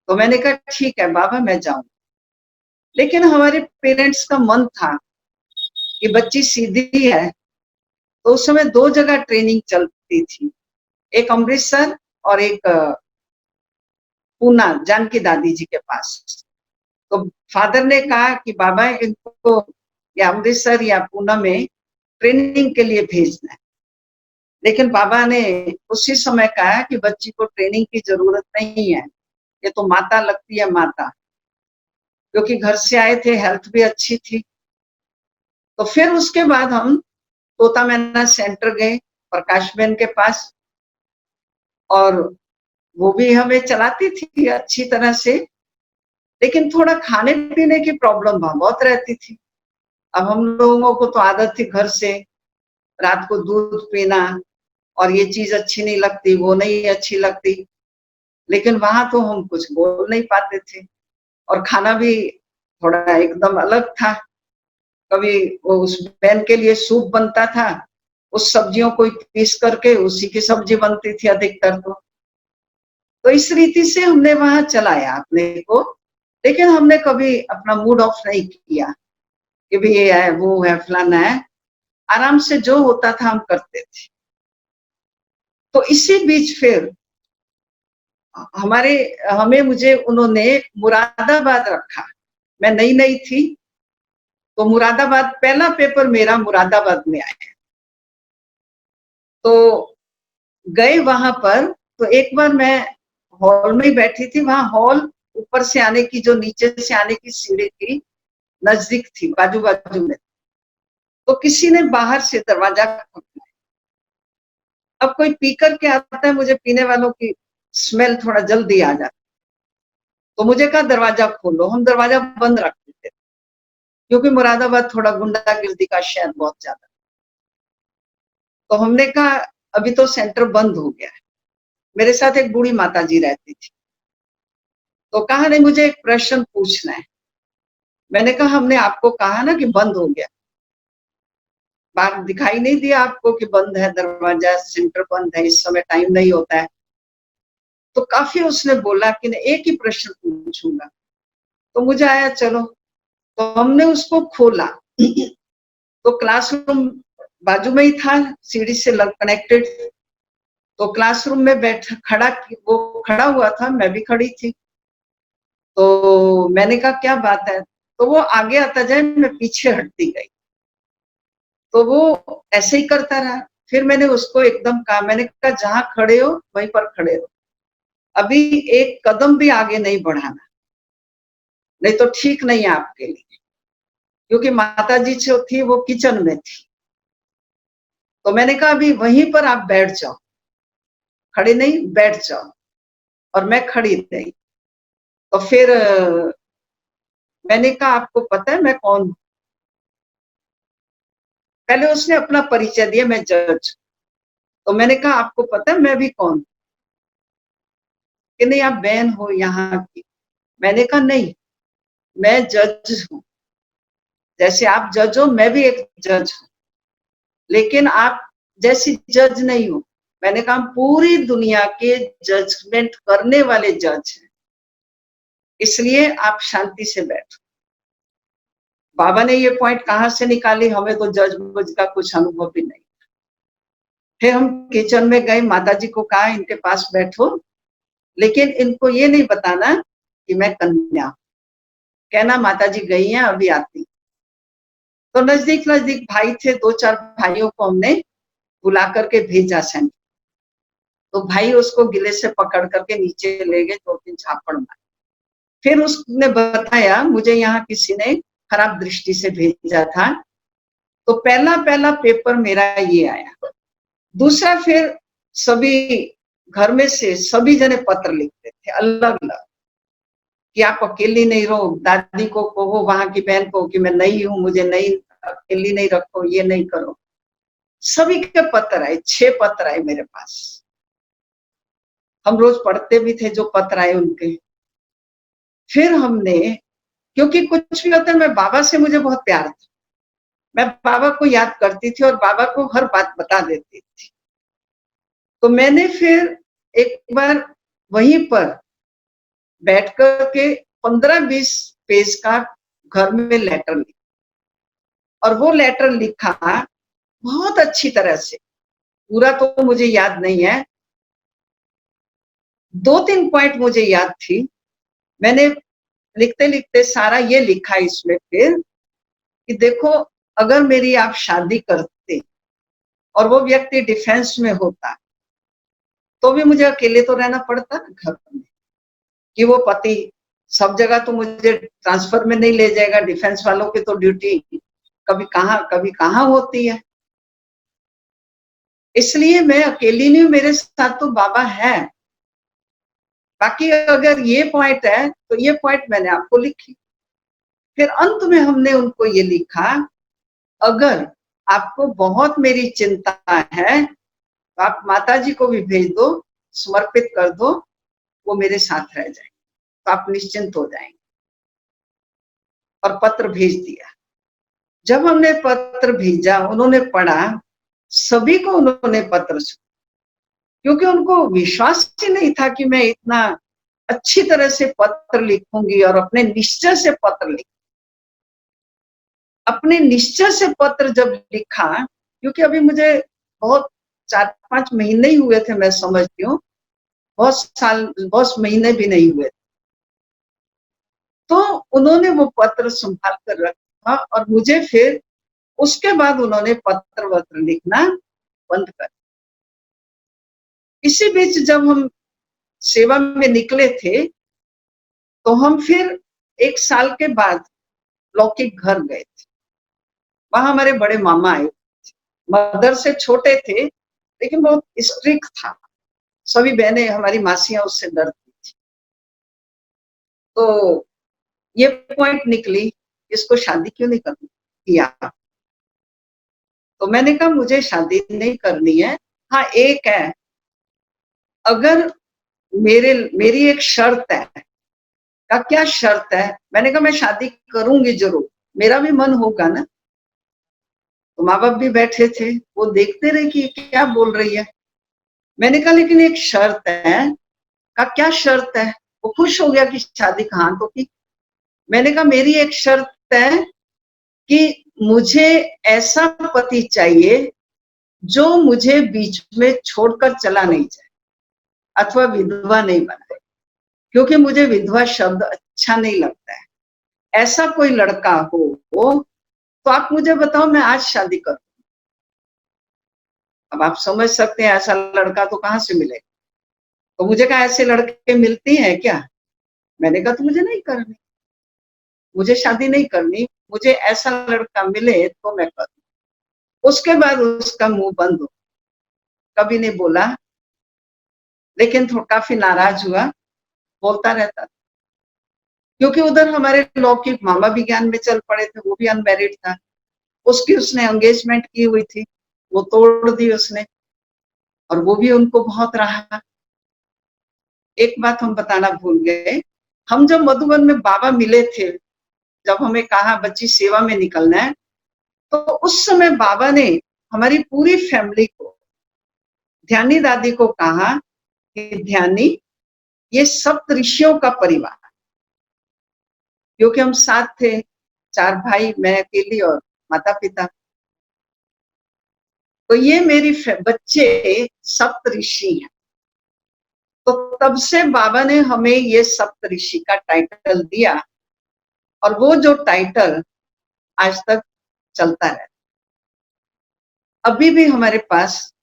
तो मैंने कहा ठीक है बाबा मैं जाऊंगी। लेकिन हमारे पेरेंट्स का मन था कि बच्ची सीधी है, तो उस समय 2 जगह ट्रेनिंग चलती थी, एक अमृतसर और एक पूना, जानकी दादी जी के पास। तो फादर ने कहा कि बाबा इनको या अमृतसर या पूना में ट्रेनिंग के लिए भेजना है। लेकिन बाबा ने उसी समय कहा कि बच्ची को ट्रेनिंग की जरूरत नहीं है, ये तो माता लगती है माता, क्योंकि घर से आए थे, हेल्थ भी अच्छी थी। तो फिर उसके बाद हम तोता मैना सेंटर गए प्रकाश बहन के पास, और वो भी हमें चलाती थी अच्छी तरह से, लेकिन थोड़ा खाने पीने की प्रॉब्लम बहुत रहती थी। अब हम लोगों को तो आदत थी घर से रात को दूध पीना, और ये चीज अच्छी नहीं लगती, वो नहीं अच्छी लगती, लेकिन वहां तो हम कुछ बोल नहीं पाते थे, और खाना भी थोड़ा एकदम अलग था। कभी वो उस बहन के लिए सूप बनता था, उस सब्जियों को पीस करके उसी की सब्जी बनती थी अधिकतर। तो इस रीति से हमने वहां चलाया अपने को, लेकिन हमने कभी अपना मूड ऑफ नहीं किया कि भाई ये है वो है फलाना है, आराम से जो होता था हम करते थे। तो इसी बीच फिर मुझे उन्होंने मुरादाबाद रखा। मैं नई नई थी, तो मुरादाबाद, पहला पेपर मेरा मुरादाबाद में आया। तो गए वहां पर, तो एक बार मैं हॉल में ही बैठी थी, वहां हॉल ऊपर से आने की, जो नीचे से आने की सीढ़ी थी, नजदीक थी, बाजू बाजू में। तो किसी ने बाहर से दरवाजा खोला। अब कोई पी करके आता है, मुझे पीने वालों की स्मेल थोड़ा जल्दी आ जाती, तो मुझे कहा दरवाजा खोलो। हम दरवाजा बंद रखते थे, क्योंकि मुरादाबाद थोड़ा गुंडागर्दी का शहर बहुत ज्यादा। तो हमने कहा अभी तो सेंटर बंद हो गया है। मेरे साथ एक बूढ़ी माता जी रहती थी, तो कहा नहीं मुझे एक प्रश्न पूछना है। मैंने कहा हमने आपको कहा ना कि बंद हो गया, बाहर दिखाई नहीं दिया आपको कि बंद है दरवाजा, सेंटर बंद है, इस समय टाइम नहीं होता है? तो काफी उसने बोला कि मैं एक ही प्रश्न पूछूंगा। तो मुझे आया चलो, तो हमने उसको खोला। तो क्लासरूम बाजू में ही था, सीढ़ी से कनेक्टेड। तो क्लासरूम में वो खड़ा हुआ था, मैं भी खड़ी थी। तो मैंने कहा क्या बात है, तो वो आगे आता जाए, मैं पीछे हटती गई। तो वो ऐसे ही करता रहा। फिर मैंने उसको एकदम कहा, मैंने कहा जहां खड़े हो वहीं पर खड़े रहो, अभी एक कदम भी आगे नहीं बढ़ाना, नहीं तो ठीक नहीं है आपके लिए। क्योंकि माता जी जो थी वो किचन में थी, तो मैंने कहा अभी वहीं पर आप बैठ जाओ, खड़े नहीं बैठ जाओ, और मैं खड़ी रही। तो फिर मैंने कहा आपको पता है मैं कौन हूं? पहले उसने अपना परिचय दिया, मैं जज। तो मैंने कहा आपको पता है मैं भी कौन हूं? कि नहीं आप बहन हो यहाँ की। मैंने कहा नहीं, मैं जज हूं, जैसे आप जज हो मैं भी एक जज हूं, लेकिन आप जैसी जज नहीं हो। मैंने कहा हम पूरी दुनिया के जजमेंट करने वाले जज हैं, इसलिए आप शांति से बैठो। बाबा ने ये पॉइंट कहाँ से निकाली, हमें तो जज बज का कुछ अनुभव भी नहीं। फिर हम किचन में गए, माता जी को कहा इनके पास बैठो, लेकिन इनको ये नहीं बताना कि मैं कन्या हूं, कहना माता जी गई हैं अभी आती। तो नजदीक नजदीक भाई थे, 2-4 भाइयों को हमने बुला करके भेजा सेंटर। तो भाई उसको गिले से पकड़ करके नीचे ले गए, 2-3 झापड़ मारे। फिर उसने बताया मुझे यहाँ किसी ने खराब दृष्टि से भेजा था। तो पहला पहला पेपर मेरा ये आया। दूसरा, फिर सभी घर में से सभी जने पत्र लिखते थे अलग अलग कि आप अकेली नहीं रहो, दादी को कहो, वहां की बहन को कि मैं नहीं हूं, मुझे नहीं अकेली नहीं रखो, ये नहीं करो। सभी के पत्र आए, 6 पत्र आए मेरे पास। हम रोज पढ़ते भी थे जो पत्र आए उनके। फिर हमने, क्योंकि कुछ भी होता है, मैं बाबा से मुझे बहुत प्यार था, मैं बाबा को याद करती थी और बाबा को हर बात बता देती थी। तो मैंने फिर एक बार वहीं पर बैठ कर के 15-20 पेज का घर में लेटर लिखा, और वो लेटर लिखा बहुत अच्छी तरह से। पूरा तो मुझे याद नहीं है, 2-3 पॉइंट मुझे याद थी। मैंने लिखते लिखते सारा ये लिखा इसमें फिर कि देखो, अगर मेरी आप शादी करते और वो व्यक्ति डिफेंस में होता, तो भी मुझे अकेले तो रहना पड़ता घर में, कि वो पति सब जगह तो मुझे ट्रांसफर में नहीं ले जाएगा। डिफेंस वालों की तो ड्यूटी कभी कहाँ होती है। इसलिए मैं अकेली नहीं हूं, मेरे साथ तो बाबा है। बाकी अगर ये पॉइंट है तो ये पॉइंट मैंने आपको लिखी। फिर अंत में हमने उनको ये लिखा, अगर आपको बहुत मेरी चिंता है तो आप माता जी को भी भेज दो, समर्पित कर दो, वो मेरे साथ रह जाएंगे, तो आप निश्चिंत हो जाएंगे। और पत्र भेज दिया। जब हमने पत्र भेजा, उन्होंने पढ़ा, सभी को उन्होंने पत्र सुना, क्योंकि उनको विश्वास ही नहीं था कि मैं इतना अच्छी तरह से पत्र लिखूंगी और अपने निश्चय से पत्र लिख। अपने निश्चय से पत्र जब लिखा, क्योंकि अभी मुझे बहुत 4-5 महीने ही हुए थे, मैं समझती हूँ, बहुत महीने भी नहीं हुए। तो उन्होंने वो पत्र संभाल कर रखा, और मुझे फिर उसके बाद उन्होंने पत्र वत्र लिखना बंद कर। इसी बीच जब हम सेवा में निकले थे, तो हम फिर 1 साल के बाद लौकिक घर गए थे। वहां हमारे बड़े मामा आए, मदर से छोटे थे लेकिन बहुत स्ट्रिक्ट था। सभी बहनें, हमारी मासियां उससे डरती थी। तो ये पॉइंट निकली, इसको शादी क्यों नहीं करनी किया। तो मैंने कहा मुझे शादी नहीं करनी है। हाँ, एक है, अगर मेरी एक शर्त है। का क्या शर्त है? मैंने कहा मैं शादी करूंगी जरूर, मेरा भी मन होगा ना। तो माँ बाप भी बैठे थे, वो देखते रहे कि क्या बोल रही है। मैंने कहा लेकिन एक शर्त है। का क्या शर्त है? वो खुश हो गया कि शादी कहाँ तो की। मैंने कहा मेरी एक शर्त है कि मुझे ऐसा पति चाहिए जो मुझे बीच में छोड़कर चला नहीं जाए अथवा विधवा नहीं बनाए, क्योंकि मुझे विधवा शब्द अच्छा नहीं लगता है। ऐसा कोई लड़का हो तो आप मुझे बताओ, मैं आज शादी करूं। अब आप समझ सकते हैं ऐसा लड़का तो कहाँ से मिले। तो मुझे कहा ऐसे लड़के मिलती हैं क्या? मैंने कहा तो मुझे नहीं करनी, मुझे शादी नहीं करनी, मुझे ऐसा लड़का मिले तो मैं करूँ। उसके बाद उसका मुंह बंद हो, कभी नहीं बोला, लेकिन काफी नाराज हुआ, बोलता रहता, क्योंकि उधर हमारे लौकिक मामा भी ज्ञान में चल पड़े थे, वो भी अनमैरिड था, उसकी उसने एंगेजमेंट की हुई थी, वो तोड़ दी उसने, और वो भी उनको बहुत रहा। एक बात हम बताना भूल गए, हम जब मधुबन में बाबा मिले थे, जब हमें कहा बच्ची सेवा में निकलना है, तो उस समय बाबा ने हमारी पूरी फैमिली को, ध्यानी दादी को कहा कि ध्यानी ये सप्त ऋषियों का परिवार, क्योंकि हम साथ थे, 4 भाई, मैं अकेली और माता पिता, तो ये मेरी बच्चे सप्त ऋषि हैं। तो तब से बाबा ने हमें ये सप्त ऋषि का टाइटल दिया, और वो जो टाइटल आज तक चलता है। अभी भी हमारे पास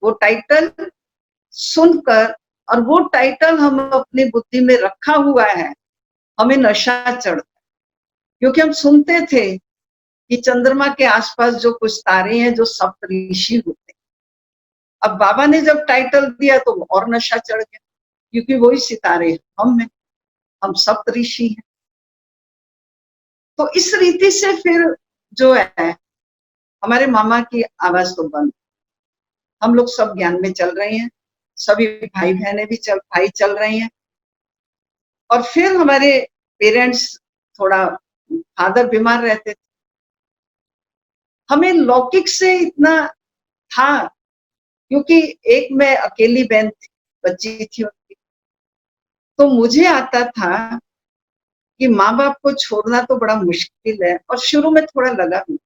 वो टाइटल सुनकर, और वो टाइटल हम अपनी बुद्धि में रखा हुआ है, हमें नशा चढ़ता, क्योंकि हम सुनते थे कि चंद्रमा के आसपास जो कुछ तारे हैं जो सप्त ऋषि होते हैं। अब बाबा ने जब टाइटल दिया तो और नशा चढ़ गया, क्योंकि वही सितारे हम हैं, हम सप्त ऋषि हैं। तो इस रीति से फिर जो है हमारे मामा की आवाज तो बंद, हम लोग सब ज्ञान में चल रहे हैं, सभी भाई बहनें भी भाई चल रहे हैं। और फिर हमारे पेरेंट्स, थोड़ा फादर बीमार रहते थे, हमें लौकिक से इतना था, क्योंकि एक मैं अकेली बहन थी, बच्ची थी उनकी, तो मुझे आता था कि माँ बाप को छोड़ना तो बड़ा मुश्किल है, और शुरू में थोड़ा लगा भी,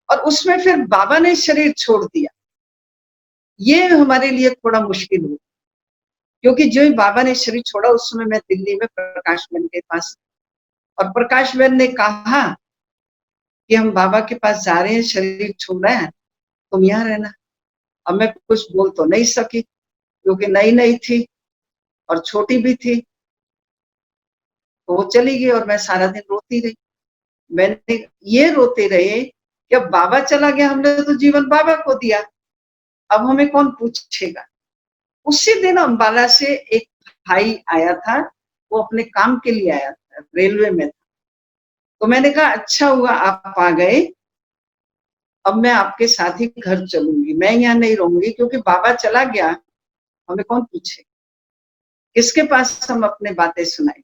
और उसमें फिर बाबा ने शरीर छोड़ दिया, ये हमारे लिए थोड़ा मुश्किल हुआ, क्योंकि जो ही बाबा ने शरीर छोड़ा उस समय मैं दिल्ली में प्रकाश बहन के पास, और प्रकाश बहन ने कहा कि हम बाबा के पास जा रहे हैं, शरीर छोड़ रहे हैं, तुम यहाँ रहना। अब मैं कुछ बोल तो नहीं सकी, क्योंकि नई नई थी और छोटी भी थी, तो वो चली गई और मैं सारा दिन रोती रही। मैंने ये रोते रहे कि अब बाबा चला गया, हमने तो जीवन बाबा को दिया, अब हमें कौन पूछेगा। उसी दिन अम्बाला से एक भाई आया था, वो अपने काम के लिए आया था, रेलवे में था, तो मैंने कहा अच्छा हुआ आप आ गए, अब मैं आपके साथ ही घर चलूंगी, मैं यहाँ नहीं रहूंगी, क्योंकि बाबा चला गया, हमें कौन पूछे, किसके पास हम अपने बातें सुनाए।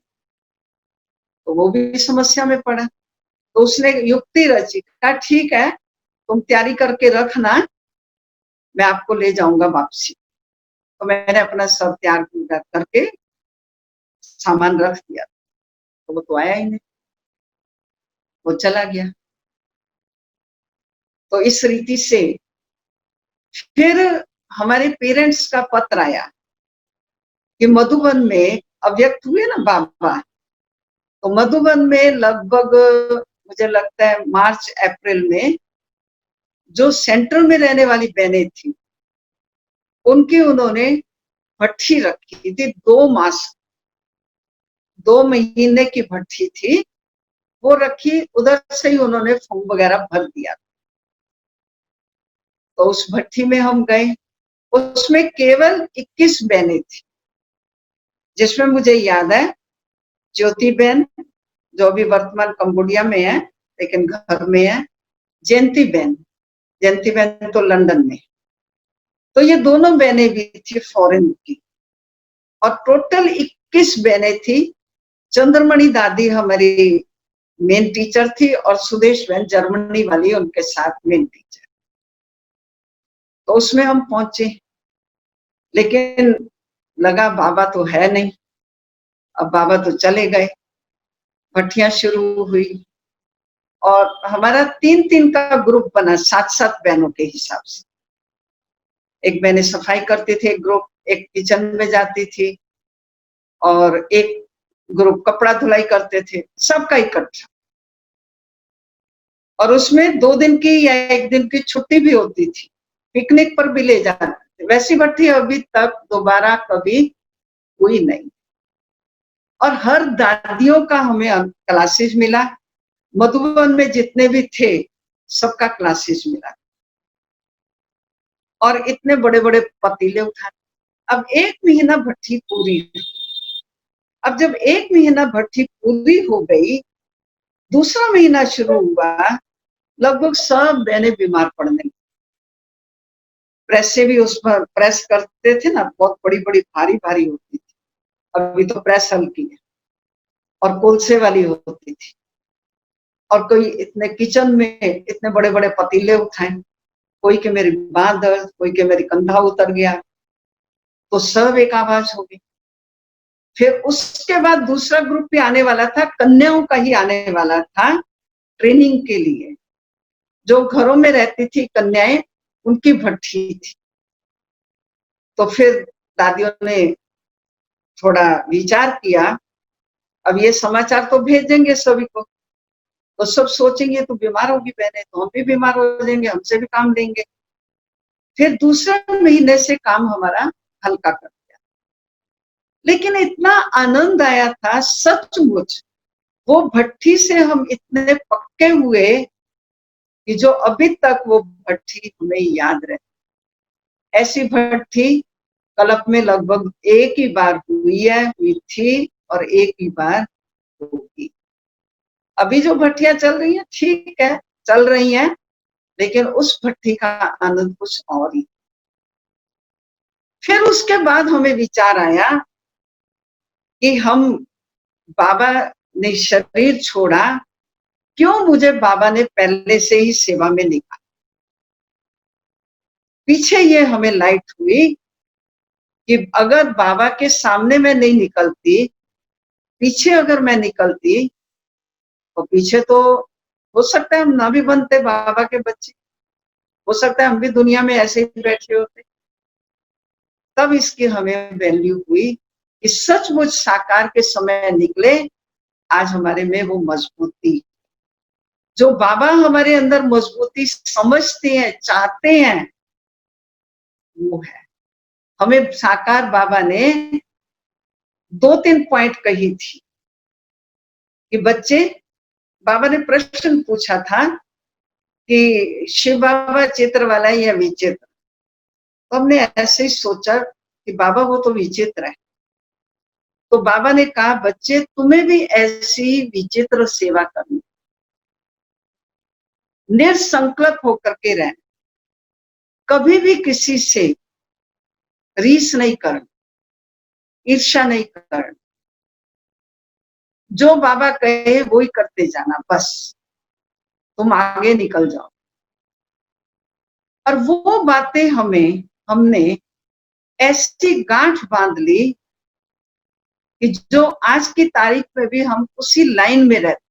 तो वो भी समस्या में पड़ा, तो उसने युक्ति रची, कहा ठीक है तुम तैयारी करके रखना, मैं आपको ले जाऊंगा वापसी। तो मैंने अपना सब तैयार करके सामान रख दिया, तो वो तो आया ही नहीं, वो चला गया। तो इस रीति से फिर हमारे पेरेंट्स का पत्र आया कि मधुबन में अव्यक्त हुए ना बाबा, तो मधुबन में लगभग मुझे लगता है मार्च अप्रैल में जो सेंटर में रहने वाली बहनें थी, उनकी उन्होंने भट्ठी रखी थी, 2 मास 2 महीने की भट्ठी थी, वो रखी, उधर से ही उन्होंने फॉर्म वगैरह भर दिया। तो उस भट्ठी में हम गए, उसमें केवल 21 बहनें थी, जिसमें मुझे याद है ज्योति बहन जो अभी वर्तमान कंबोडिया में है लेकिन घर में है, जयंती बहन तो लंदन में, तो ये दोनों बहनें भी थी फॉरेन की, और टोटल 21 बहनें थी। चंद्रमणि दादी हमारी मेन टीचर थी, और सुदेश बहन जर्मनी वाली उनके साथ मेन टीचर। तो उसमें हम पहुंचे, लेकिन लगा बाबा तो है नहीं, अब बाबा तो चले गए, भट्टियां शुरू हुई, और हमारा 3-3 का ग्रुप बना, 7-7 बहनों के हिसाब से। एक बहनें सफाई करती थी, एक ग्रुप एक किचन में जाती थी, और एक ग्रुप कपड़ा धुलाई करते थे, सबका इकट्ठा। और उसमें 2 दिन की या 1 दिन की छुट्टी भी होती थी, पिकनिक पर भी ले जाते थे। वैसी भट्ठी अभी तक दोबारा कभी हुई नहीं। और हर दादियों का हमें क्लासेस मिला, मधुबन में जितने भी थे सबका क्लासेस मिला, और इतने बड़े बड़े पतीले उठाए। अब 1 महीना भट्ठी पूरी हुई। अब जब 1 महीना भट्ठी पूरी हो गई, दूसरा महीना शुरू हुआ, लगभग सब बहनें बीमार पड़ने लगी। प्रेस से भी उस पर प्रेस करते थे ना, बहुत बड़ी बड़ी भारी भारी होती थी। अभी तो प्रेस हल्की है, और कोलसे वाली होती थी। और कोई इतने किचन में इतने बड़े बड़े पतीले उठाए, कोई के मेरी बांह दर्द, कोई के मेरी कंधा उतर गया, तो सब एक आवाज हो गई। फिर उसके बाद दूसरा ग्रुप भी आने वाला था, कन्याओं का ही आने वाला था ट्रेनिंग के लिए। जो घरों में रहती थी कन्याएं, उनकी भट्ठी थी। तो फिर दादियों ने थोड़ा विचार किया, अब ये समाचार तो भेजेंगे सभी को, तो सब सोचेंगे तो बीमार होगी बहनें, तो हम भी बीमार हो जाएंगे, हमसे भी काम लेंगे। फिर दूसरे महीने से काम हमारा हल्का कर दिया। लेकिन इतना आनंद आया था सचमुच, वो भट्ठी से हम इतने पक्के हुए कि जो अभी तक वो भट्ठी हमें याद रहे। ऐसी भट्ठी कल्प में लगभग एक ही बार हुई थी, और एक ही बार होगी। अभी जो भट्टियां चल रही हैं ठीक है, चल रही हैं, लेकिन उस भट्ठी का आनंद कुछ और ही। फिर उसके बाद हमें विचार आया कि हम, बाबा ने शरीर छोड़ा, क्यों मुझे बाबा ने पहले से ही सेवा में निकाला। पीछे ये हमें लाइट हुई कि अगर बाबा के सामने मैं नहीं निकलती, पीछे अगर मैं निकलती, तो पीछे तो हो सकता है हम ना भी बनते बाबा के बच्चे, हो सकता है हम भी दुनिया में ऐसे ही बैठे होते। तब इसकी हमें वैल्यू हुई कि सचमुच साकार के समय निकले। आज हमारे में वो मजबूती, जो बाबा हमारे अंदर मजबूती समझते हैं, चाहते हैं, वो है। हमें साकार बाबा ने 2-3 पॉइंट कही थी कि बच्चे, बाबा ने प्रश्न पूछा था कि शिव बाबा चित्र वाला है या विचित्र। तो हमने ऐसे ही सोचा कि बाबा वो तो विचित्र है। तो बाबा ने कहा, बच्चे तुम्हें भी ऐसी विचित्र सेवा करनी, निसंकल्प होकर के रहना, कभी भी किसी से रीस नहीं करना, ईर्ष्या नहीं करना, जो बाबा कहे वो ही करते जाना, बस तुम आगे निकल जाओ। और वो बातें हमने ऐसी गांठ बांध ली कि जो आज की तारीख में भी हम उसी लाइन में रहते,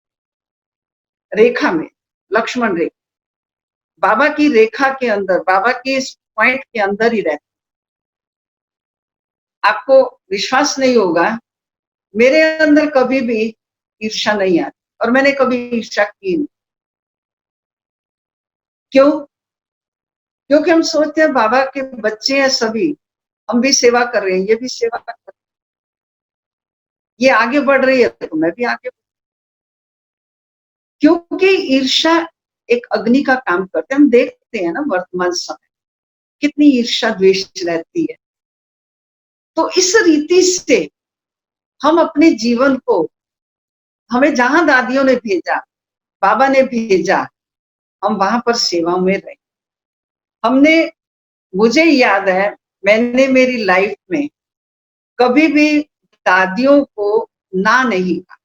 रेखा में, लक्ष्मण रेखा, बाबा की रेखा के अंदर, बाबा के इस पॉइंट के अंदर ही रहते। आपको विश्वास नहीं होगा, मेरे अंदर कभी भी ईर्ष्या नहीं आती, और मैंने कभी ईर्ष्या की नहीं। क्यों? क्योंकि हम सोचते हैं बाबा के बच्चे हैं सभी, हम भी सेवा कर रहे हैं, ये भी सेवा कर रहे हैं, ये आगे बढ़ रही है तो मैं भी आगे। क्योंकि ईर्ष्या एक अग्नि का काम करते हैं। हम देखते हैं ना वर्तमान समय कितनी ईर्ष्या द्वेष रहती है। तो इस रीति से हम अपने जीवन को, हमें जहां दादियों ने भेजा, बाबा ने भेजा, हम वहां पर सेवा में रहे। हमने, मुझे याद है, मैंने मेरी लाइफ में कभी भी दादियों को ना नहीं कहा,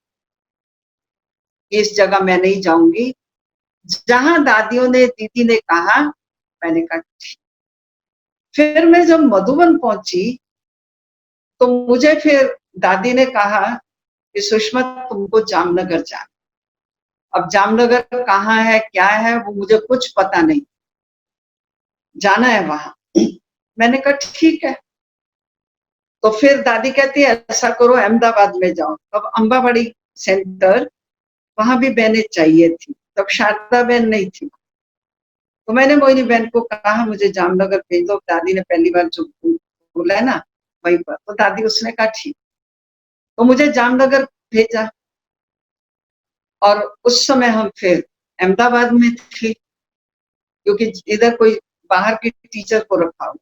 इस जगह मैं नहीं जाऊंगी। जहां दादियों ने, दीदी ने कहा, मैंने कहा ठीक। फिर मैं जब मधुबन पहुंची तो मुझे फिर दादी ने कहा कि सुषमा तुमको जामनगर जाना। अब जामनगर कहाँ है, क्या है, वो मुझे कुछ पता नहीं, जाना है वहां। मैंने कहा ठीक है। तो फिर दादी कहती है ऐसा करो अहमदाबाद में जाओ। अब अम्बावाड़ी सेंटर, वहां भी बहनें चाहिए थी, तब शारदा बहन नहीं थी। तो मैंने मोहिनी बहन को कहा मुझे जामनगर भेज दो, दादी ने पहली बार जो बोला है ना वहीं पर, तो दादी उसने कहा ठीक, तो मुझे जामनगर भेजा। और उस समय हम फिर अहमदाबाद में थे, क्योंकि इधर कोई बाहर की टीचर को रखा हो।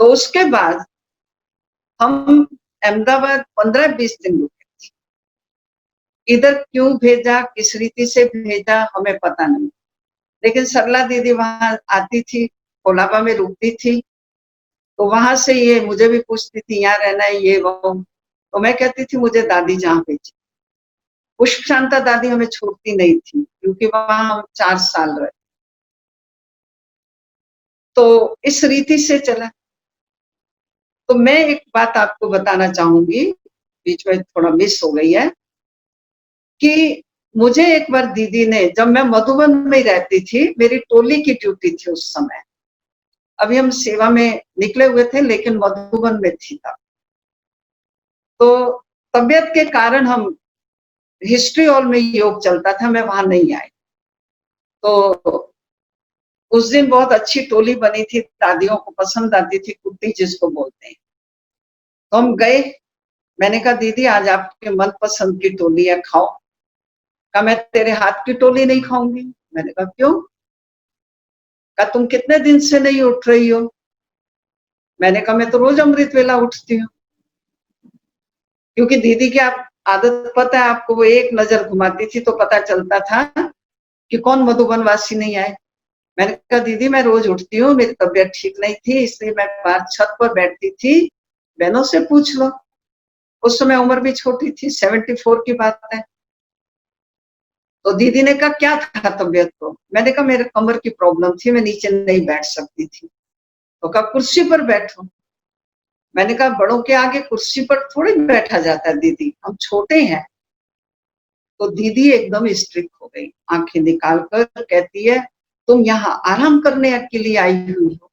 तो उसके बाद हम अहमदाबाद 15-20 दिन रुके थे। इधर क्यों भेजा, किस रीति से भेजा हमें पता नहीं, लेकिन सरला दीदी वहां आती थी, कोलाबा में रुकती थी, तो वहां से ये मुझे भी पूछती थी यहाँ रहना है ये वो, तो मैं कहती थी मुझे दादी जहाँ भेजी। पुष्प शांता दादी हमें छोड़ती नहीं थी, क्योंकि वहां हम 4 साल रहे। तो इस रीति से चला। तो मैं एक बात आपको बताना चाहूंगी, बीच में थोड़ा मिस हो गई है, कि मुझे एक बार दीदी ने, जब मैं मधुबन में ही रहती थी, मेरी टोली की ड्यूटी थी उस समय, अभी हम सेवा में निकले हुए थे लेकिन मधुबन में थी तब। तो तबियत के कारण हम, हिस्ट्री हॉल में योग चलता था, मैं वहां नहीं आई। तो उस दिन बहुत अच्छी टोली बनी थी, दादियों को पसंद आती थी, कुर्ती जिसको बोलते हैं। तो हम गए, मैंने कहा दीदी आज आपके मनपसंद की टोली है, खाओ। कहा मैं तेरे हाथ की टोली नहीं खाऊंगी। मैंने कहा क्यों? कहा तुम कितने दिन से नहीं उठ रही हो? मैंने कहा मैं तो रोज अमृत वेला उठती हूँ। क्योंकि दीदी की आप आदत पता है आपको, वो एक नजर घुमाती थी तो पता चलता था कि कौन मधुबन वासी नहीं आए। मैंने कहा दीदी मैं रोज उठती हूँ, मेरी तबीयत ठीक नहीं थी इसलिए मैं बाहर छत पर बैठती थी, बहनों से पूछ लो। उस समय उम्र भी छोटी थी, 74 की बात है। तो दीदी ने कहा क्या था तबीयत को? मैंने कहा मेरे कमर की प्रॉब्लम थी, मैं नीचे नहीं बैठ सकती थी। तो कहा कुर्सी पर बैठो। मैंने कहा बड़ों के आगे कुर्सी पर थोड़ी बैठा जाता है दीदी, हम छोटे हैं। तो दीदी एकदम स्ट्रिक्ट हो गई, आंखें निकाल कर कहती है तुम यहाँ आराम करने के लिए आई हुई हो,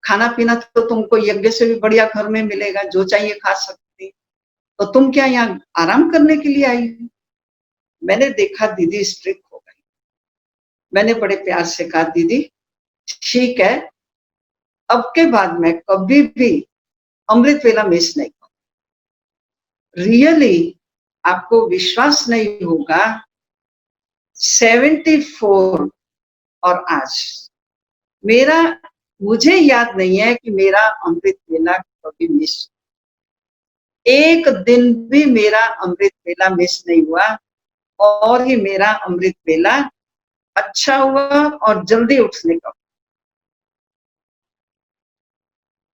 खाना पीना तो तुमको यज्ञ से भी बढ़िया घर में मिलेगा, जो चाहिए खा सकती, तो तुम क्या यहाँ आराम करने के लिए आई हो? मैंने देखा दीदी स्ट्रिक्ट हो गई। मैंने बड़े प्यार से कहा दीदी ठीक है, अब के बाद मैं कभी भी अमृत वेला मिस नहीं करूं। रियली आपको विश्वास नहीं होगा, 74 और आज मेरा, मुझे याद नहीं है कि मेरा अमृत वेला कभी मिस, एक दिन भी मेरा अमृत वेला मिस नहीं हुआ। और ही मेरा अमृत वेला अच्छा हुआ और जल्दी उठने का।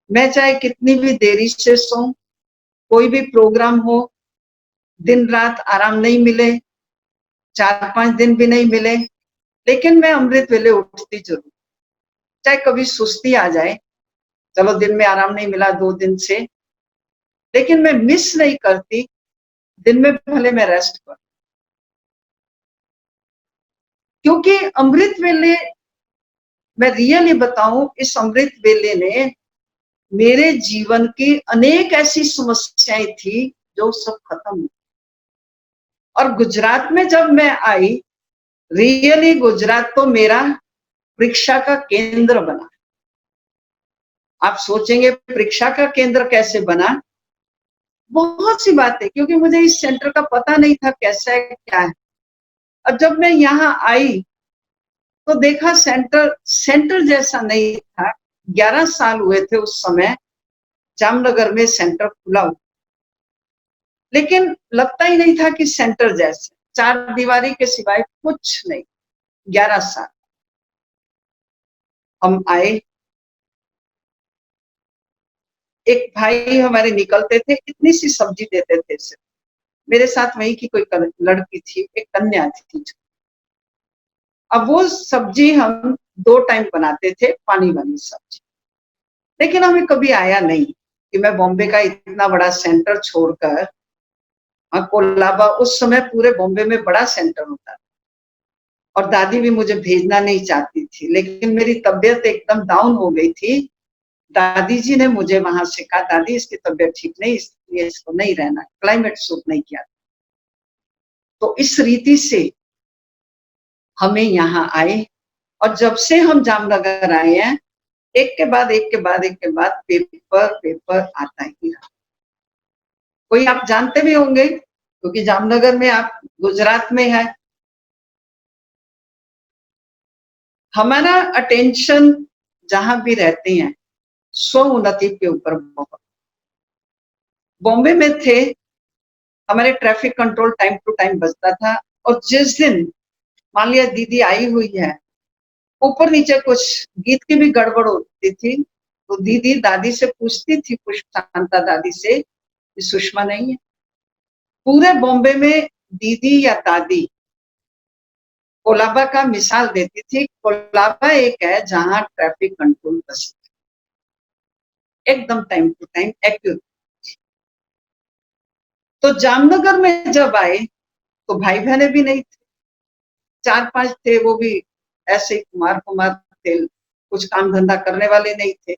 मैं चाहे कितनी भी देरी से सोऊं, कोई भी प्रोग्राम हो, दिन रात आराम नहीं मिले, 4-5 दिन भी नहीं मिले, लेकिन मैं अमृत वेले उठती जरूर। चाहे कभी सुस्ती आ जाए, चलो दिन में आराम नहीं मिला 2 दिन से, लेकिन मैं मिस नहीं करती, दिन में भले मैं रेस्ट करूं। क्योंकि अमृत वेले, मैं रियली बताऊं, इस अमृत वेले ने मेरे जीवन की अनेक ऐसी समस्याएं थी जो सब खत्म हुई। और गुजरात में जब मैं आई, रियली गुजरात तो मेरा परीक्षा का केंद्र बना। आप सोचेंगे परीक्षा का केंद्र कैसे बना? बहुत सी बातें, क्योंकि मुझे इस सेंटर का पता नहीं था कैसा है क्या है। और जब मैं यहाँ आई तो देखा सेंटर जैसा नहीं था। 11 साल हुए थे उस समय जामनगर में सेंटर खुला हुआ, लेकिन लगता ही नहीं था कि सेंटर जैसे, 4 दीवारी के सिवाय कुछ नहीं। 11 साल हम आए, एक भाई हमारे निकलते थे, इतनी सी सब्जी देते थे सिर्फ। मेरे साथ वहीं की कोई लड़की थी, एक कन्या थी। अब वो सब्जी हम 2 टाइम बनाते थे, पानी वाली सब्जी। लेकिन हमें कभी आया नहीं कि मैं बॉम्बे का इतना बड़ा सेंटर छोड़कर, कोलाबा उस समय पूरे बॉम्बे में बड़ा सेंटर होता था, और दादी भी मुझे भेजना नहीं चाहती थी, लेकिन मेरी तबीयत एकदम डाउन हो गई थी। दादी जी ने मुझे वहां से कहा दादी इसकी तबीयत ठीक नहीं, इसलिए इसको नहीं रहना, क्लाइमेट सूट नहीं किया। तो इस रीति से हमें यहाँ आए, और जब से हम जामनगर आए हैं, एक के बाद एक के बाद एक के बाद पेपर पेपर आता ही रहा। कोई आप जानते भी होंगे, क्योंकि जामनगर में आप गुजरात में है। हमारा अटेंशन जहां भी रहते हैं स्व उन्नति के ऊपर बहुत। बॉम्बे में थे, हमारे traffic control time to time बजता था, और जिस दिन मान लिया दीदी आई हुई है, ऊपर नीचे कुछ गीत की भी गड़बड़ होती थी, तो दीदी दादी से पूछती थी, पुष्प शांता दादी से, कि सुषमा नहीं है। पूरे बॉम्बे में दीदी या दादी कोलाबा का मिसाल देती थी। कोलाबा एक है जहां ट्रैफिक कंट्रोल बजता है, एकदम टाइम टू टाइम एक्यूरेट। तो जामनगर में जब आए तो भाई बहने भी नहीं थे, 4-5 थे, वो भी ऐसे ही कुमार कुमार थे, कुछ काम धंधा करने वाले नहीं थे।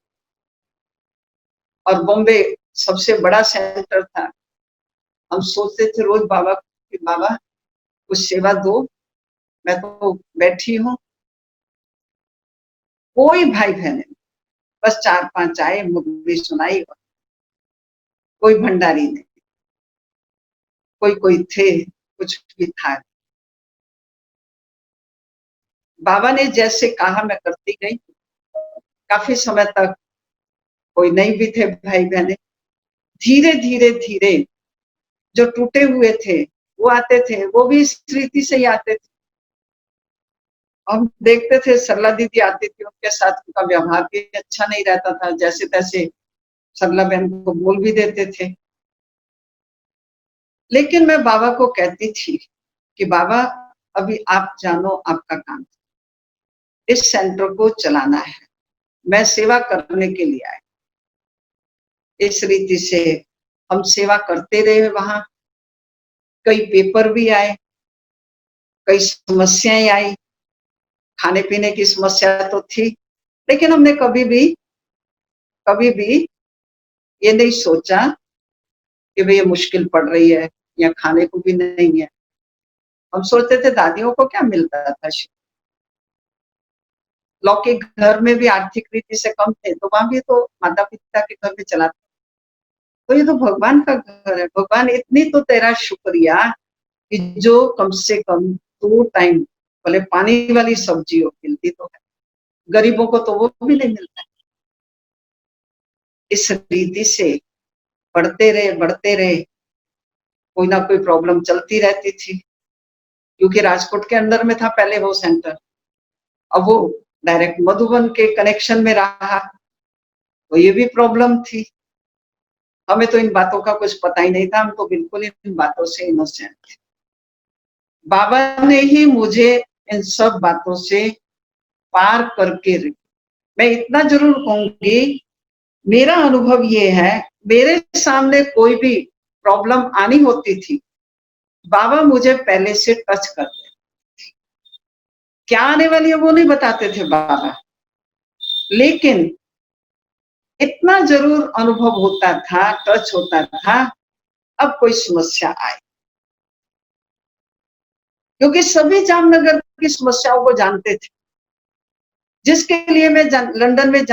और बॉम्बे सबसे बड़ा सेंटर था। हम सोचते थे रोज बाबा कि बाबा कुछ सेवा दो, मैं तो बैठी हूँ। कोई भाई बहन नहीं, बस 4-5 आए, मुरली सुनाई, और कोई भंडारी नहीं, कोई थे, कुछ भी था। बाबा ने जैसे कहा मैं करती गई। काफी समय तक कोई नहीं भी थे भाई बहने। धीरे धीरे धीरे जो टूटे हुए थे वो आते थे, वो भी इस रीति से ही आते थे। हम देखते थे सरला दीदी आती थी, उनके साथ उनका व्यवहार भी अच्छा नहीं रहता था, जैसे तैसे सरला बहन को बोल भी देते थे। लेकिन मैं बाबा को कहती थी कि बाबा अभी आप जानो, आपका काम इस सेंटर को चलाना है, मैं सेवा करने के लिए आया। इस रीति से हम सेवा करते रहे। वहां कई पेपर भी आए, कई समस्याएं आई, खाने पीने की समस्या तो थी, लेकिन हमने कभी भी ये नहीं सोचा कि भाई ये मुश्किल पड़ रही है या खाने को भी नहीं है। हम सोचते थे दादियों को क्या मिलता था, लौकिक घर में भी आर्थिक रीति से कम थे, तो वहां भी तो माता पिता के घर में चलाते, तो ये तो भगवान का घर है। भगवान इतनी तो तेरा शुक्रिया कि जो कम से कम 2 टाइम भले पानी वाली सब्जी हो मिलती तो है, गरीबों को तो वो भी नहीं मिलता। इस रीति से बढ़ते रहे, कोई ना कोई प्रॉब्लम चलती रहती थी, क्योंकि राजकोट के अंदर में था पहले वो सेंटर, अब वो डायरेक्ट मधुबन के कनेक्शन में रहा, तो ये भी प्रॉब्लम थी। हमें तो इन बातों का कुछ पता ही नहीं था, हम तो बिल्कुल इन बातों से इनोसेंट थे। बाबा ने ही मुझे इन सब बातों से पार करके रखी। मैं इतना जरूर कहूंगी, मेरा अनुभव ये है, मेरे सामने कोई भी प्रॉब्लम आनी होती थी, बाबा मुझे पहले से टच करते, क्या आने वाली है वो नहीं बताते थे बाबा, लेकिन इतना जरूर अनुभव होता था, टच होता था, अब कोई समस्या आए। क्योंकि सभी जामनगर की समस्याओं को जानते थे, जिसके लिए मैं लंदन में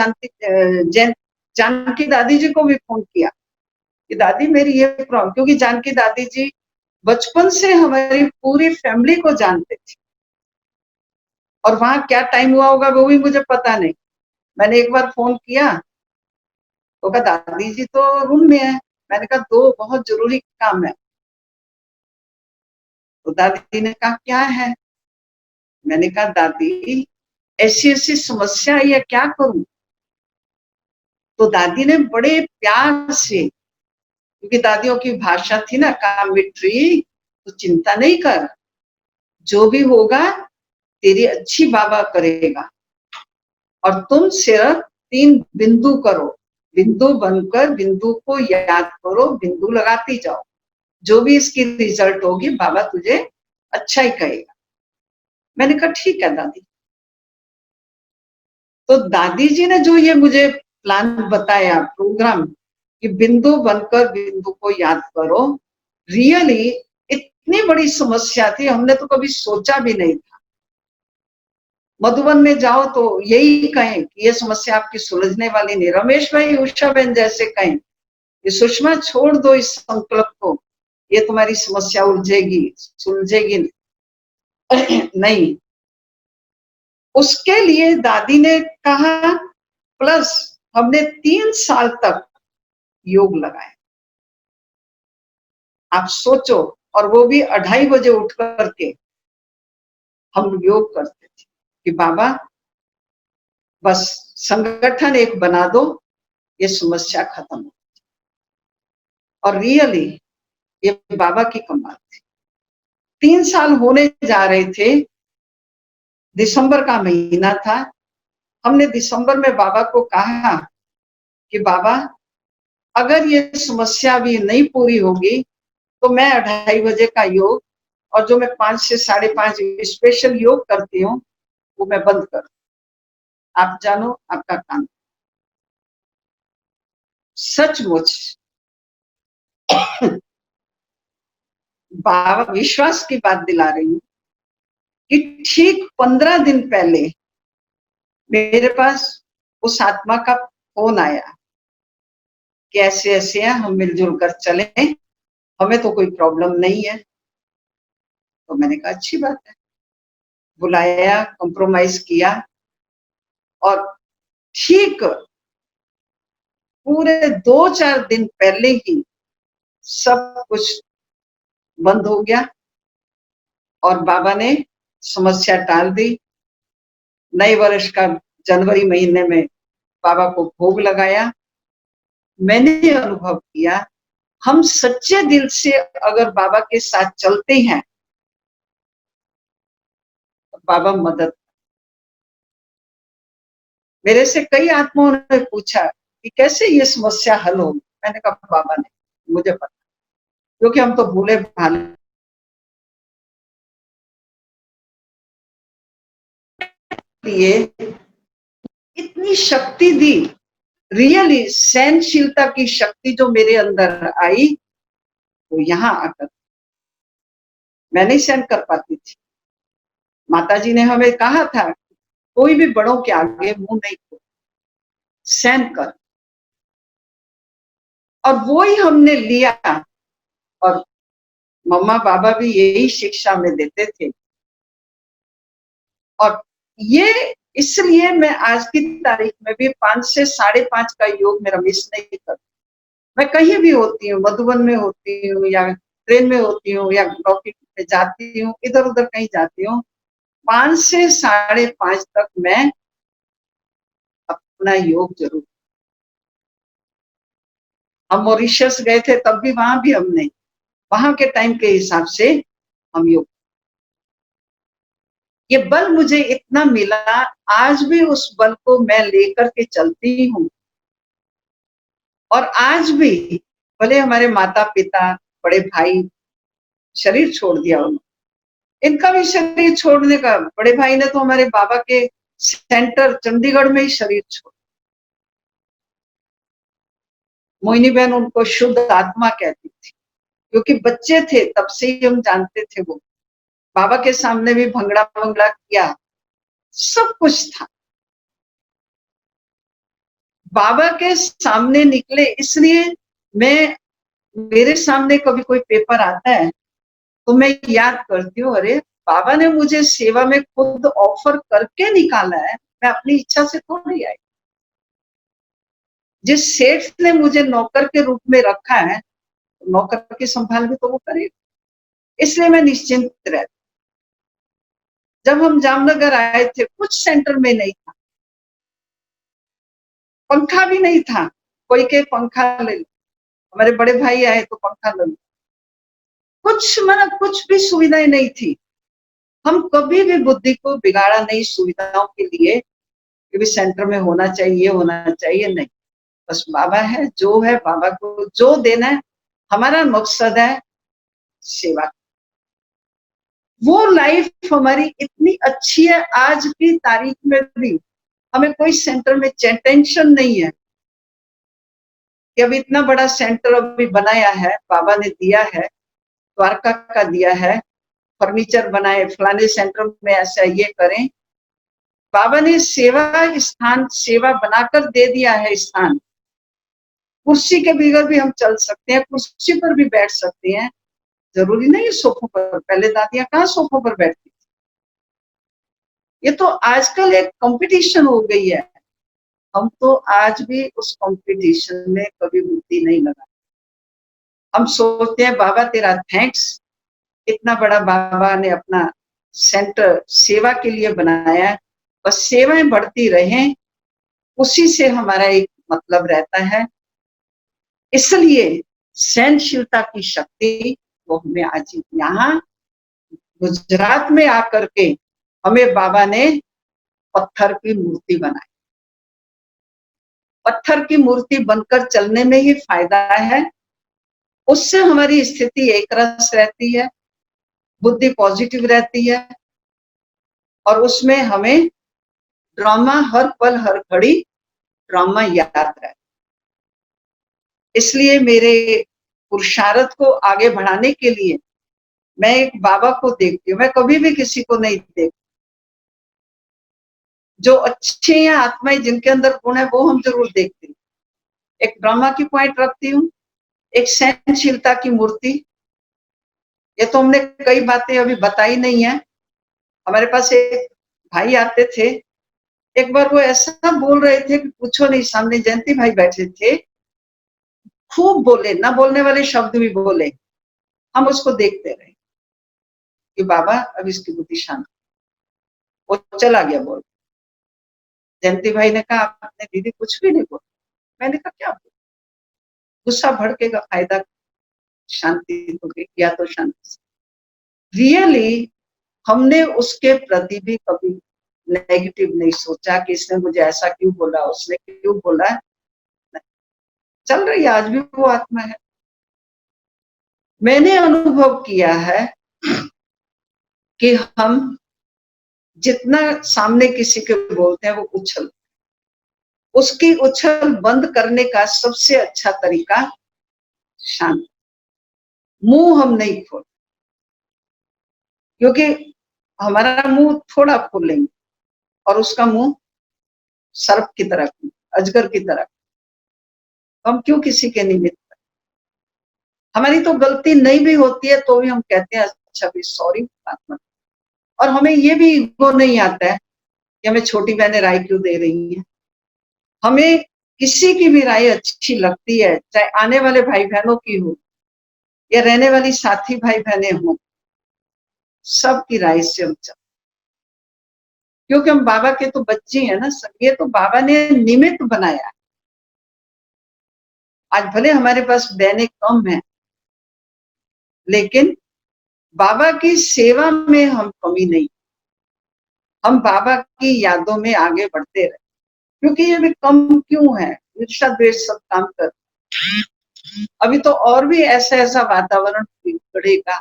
जानकी दादी जी को भी फोन किया कि दादी मेरी ये प्रॉब्लम, क्योंकि जानकी दादी जी बचपन से हमारी पूरी फैमिली को जानते थे, और वहां क्या टाइम हुआ होगा वो भी मुझे पता नहीं। मैंने एक बार फोन किया तो कहा दादी जी तो रूम में है। मैंने कहा 2 बहुत जरूरी काम है। तो दादी ने कहा क्या है? मैंने कहा दादी ऐसी ऐसी समस्या है, क्या करूं? तो दादी ने बड़े प्यार से, क्योंकि दादियों की भाषा थी ना, कहा मिट्री तो चिंता नहीं कर, जो भी होगा तेरी अच्छी बाबा करेगा, और तुम सिर्फ 3 बिंदु करो, बिंदु बनकर बिंदु को याद करो, बिंदु लगाती जाओ, जो भी इसकी रिजल्ट होगी बाबा तुझे अच्छा ही कहेगा। मैंने कहा ठीक है दादी। तो दादी जी ने जो ये मुझे प्लान बताया, प्रोग्राम, कि बिंदु बनकर बिंदु को याद करो, रियली इतनी बड़ी समस्या थी, हमने तो कभी सोचा भी नहीं था। मधुबन में जाओ तो यही कहें कि ये समस्या आपकी सुलझने वाली नहीं। रमेश भाई, उषा बहन जैसे कहें कि सुषमा छोड़ दो इस संकल्प को, ये तुम्हारी समस्या उलझेगी सुलझेगी नहीं। उसके लिए दादी ने कहा, प्लस हमने 3 साल तक योग लगाया। आप सोचो, और वो भी 2:30 बजे उठ करके हम योग करते थे कि बाबा बस संगठन एक बना दो, ये समस्या खत्म हो। और रियली ये बाबा की कमाल थी। 3 साल होने जा रहे थे, दिसंबर का महीना था। हमने दिसंबर में बाबा को कहा कि बाबा अगर ये समस्या भी नहीं पूरी होगी तो मैं 2:30 बजे का योग और जो मैं 5 से 5:30 स्पेशल योग करती हूँ वो मैं बंद कर, आप जानो आपका काम। सचमुच बाबा, विश्वास की बात दिला रही हूँ कि ठीक 15 दिन पहले मेरे पास उस आत्मा का फोन आया कि ऐसे ऐसे हैं, हम मिलजुल कर चले, हमें तो कोई प्रॉब्लम नहीं है। तो मैंने कहा अच्छी बात है। बुलाया, कॉम्प्रोमाइज किया और ठीक पूरे 2-4 दिन पहले ही सब कुछ बंद हो गया और बाबा ने समस्या टाल दी। नए वर्ष का जनवरी महीने में बाबा को भोग लगाया। मैंने अनुभव किया, हम सच्चे दिल से अगर बाबा के साथ चलते हैं तो बाबा मदद। मेरे से कई आत्माओं ने पूछा कि कैसे ये समस्या हल होगी। मैंने कहा बाबा ने, मुझे पता, क्योंकि हम तो भूले भाले दिए, इतनी शक्ति दी, रियली सहनशीलता की शक्ति जो मेरे अंदर आई वो यहाँ आकर मैं नहीं सहन कर पाती थी। माताजी ने हमें कहा था कोई भी बड़ों के आगे मुंह नहीं खोल, सहन कर, और वो ही हमने लिया। और मम्मा पापा भी यही शिक्षा में देते थे। और ये इसलिए मैं आज की तारीख में भी 5 से 5:30 का योग मेरा मिस नहीं करती। मैं कहीं भी होती हूँ, मधुबन में होती हूँ या ट्रेन में होती हूँ या नौकरी पे जाती हूँ, इधर उधर कहीं जाती हूँ, 5 से 5:30 तक मैं अपना योग जरूर। हम मॉरिशस गए थे तब भी वहां भी हमने वहां के टाइम के हिसाब से हम योग। ये बल मुझे इतना मिला, आज भी उस बल को मैं लेकर के चलती हूँ। और आज भी भले हमारे माता पिता बड़े भाई शरीर छोड़ दिया उन्होंने, इनका भी शरीर छोड़ने का, बड़े भाई ने तो हमारे बाबा के सेंटर चंडीगढ़ में ही शरीर छोड़ा। मोहिनी बहन उनको शुद्ध आत्मा कहती थी, क्योंकि बच्चे थे तब से ही हम जानते थे। वो बाबा के सामने भी भंगड़ा भंगड़ा किया, सब कुछ था। बाबा के सामने निकले, इसलिए मैं, मेरे सामने कभी कोई पेपर आता है तो मैं याद करती हूँ, अरे बाबा ने मुझे सेवा में खुद ऑफर करके निकाला है, मैं अपनी इच्छा से थोड़ी आई। जिस सेठ ने मुझे नौकर के रूप में रखा है, नौकर की संभाल भी तो वो करेगा, इसलिए मैं निश्चिंत रहती। जब हम जामनगर आए थे, कुछ सेंटर में नहीं था, पंखा भी नहीं था, कोई के पंखा ले लो, हमारे बड़े भाई आए तो पंखा ले लो, कुछ मतलब कुछ भी सुविधाएं नहीं थी। हम कभी भी बुद्धि को बिगाड़ा नहीं सुविधाओं के लिए कि भी सेंटर में होना चाहिए नहीं। बस बाबा है, जो है बाबा को जो देना है, हमारा मकसद है सेवा। वो लाइफ हमारी इतनी अच्छी है, आज की तारीख में भी हमें कोई सेंटर में टेंशन नहीं है कि अब इतना बड़ा सेंटर अभी बनाया है, बाबा ने दिया है, द्वारका का दिया है, फर्नीचर बनाए, फलाने सेंटर में ऐसा ये करें। बाबा ने सेवा बनाकर दे दिया है स्थान। कुर्सी के बगैर भी हम चल सकते हैं, कुर्सी पर भी बैठ सकते हैं, जरूरी नहीं सोफों पर। पहले दादियां कहाँ सोफों पर बैठती थी। ये तो आजकल एक कंपटीशन हो गई है। हम तो आज भी उस कंपटीशन में कभी बुद्धि नहीं लगा। हम सोचते हैं बाबा तेरा थैंक्स, इतना बड़ा बाबा ने अपना सेंटर सेवा के लिए बनाया है, बस सेवाएं बढ़ती रहें, उसी से हमारा एक मतलब रहता है। इसलिए सहनशीलता की शक्ति वो हमें आज यहाँ गुजरात में आकर के हमें बाबा ने पत्थर की मूर्ति बनाई। पत्थर की मूर्ति बनकर चलने में ही फायदा है, उससे हमारी स्थिति एक रस रहती है, बुद्धि पॉजिटिव रहती है, और उसमें हमें ड्रामा हर पल हर घड़ी ड्रामा याद रहता। इसलिए मेरे पुरुषार्थ को आगे बढ़ाने के लिए मैं एक बाबा को देखती हूँ, मैं कभी भी किसी को नहीं देखती। जो अच्छे हैं आत्माएं जिनके अंदर गुण है वो हम जरूर देखते हैं। एक ड्रामा की पॉइंट रखती हूँ, एक सहनशीलता की मूर्ति। ये तो हमने कई बातें अभी बताई नहीं है। हमारे पास एक भाई आते थे, एक बार वो ऐसा बोल रहे थे कि पूछो नहीं, सामने जयंती भाई बैठे थे, खूब बोले, ना बोलने वाले शब्द भी बोले। हम उसको देखते रहे कि बाबा अब इसकी बुद्धि शांत। वो चला गया बोल। जयंती भाई ने कहा आपने दीदी कुछ भी नहीं बोला। मैंने कहा क्या बोला, गुस्सा भड़केगा, फायदा शांति होगी या तो शांति। रियली हमने उसके प्रति भी कभी नेगेटिव नहीं सोचा कि इसने मुझे ऐसा क्यों बोला, उसने क्यों बोला। चल रही आज भी वो आत्मा है। मैंने अनुभव किया है कि हम जितना सामने किसी के बोलते हैं वो उछल, उसकी उछल बंद करने का सबसे अच्छा तरीका शांत। मुंह हम नहीं खोल, क्योंकि हमारा मुंह थोड़ा खोलेंगे और उसका मुंह सर्प की तरह, अजगर की तरह। हम क्यों किसी के निमित्त। हमारी तो गलती नहीं भी होती है तो भी हम कहते हैं अच्छा भी सॉरी आत्मा। और हमें ये भी ईगो नहीं आता है कि हमें छोटी बहनें राय क्यों दे रही हैं। हमें किसी की भी राय अच्छी लगती है, चाहे आने वाले भाई बहनों की हो या रहने वाली साथी भाई बहनें हो, सबकी राय से हम चलते, क्योंकि हम बाबा के तो बच्चे हैं ना सब। ये तो बाबा ने निमित्त बनाया। आज भले हमारे पास बहनें कम हैं, लेकिन बाबा की सेवा में हम कमी नहीं। हम बाबा की यादों में आगे बढ़ते रहे, क्योंकि ये भी कम क्यों है, ईर्ष्या द्वेष सब काम कर। अभी तो और भी ऐसा ऐसा वातावरण बढ़ेगा।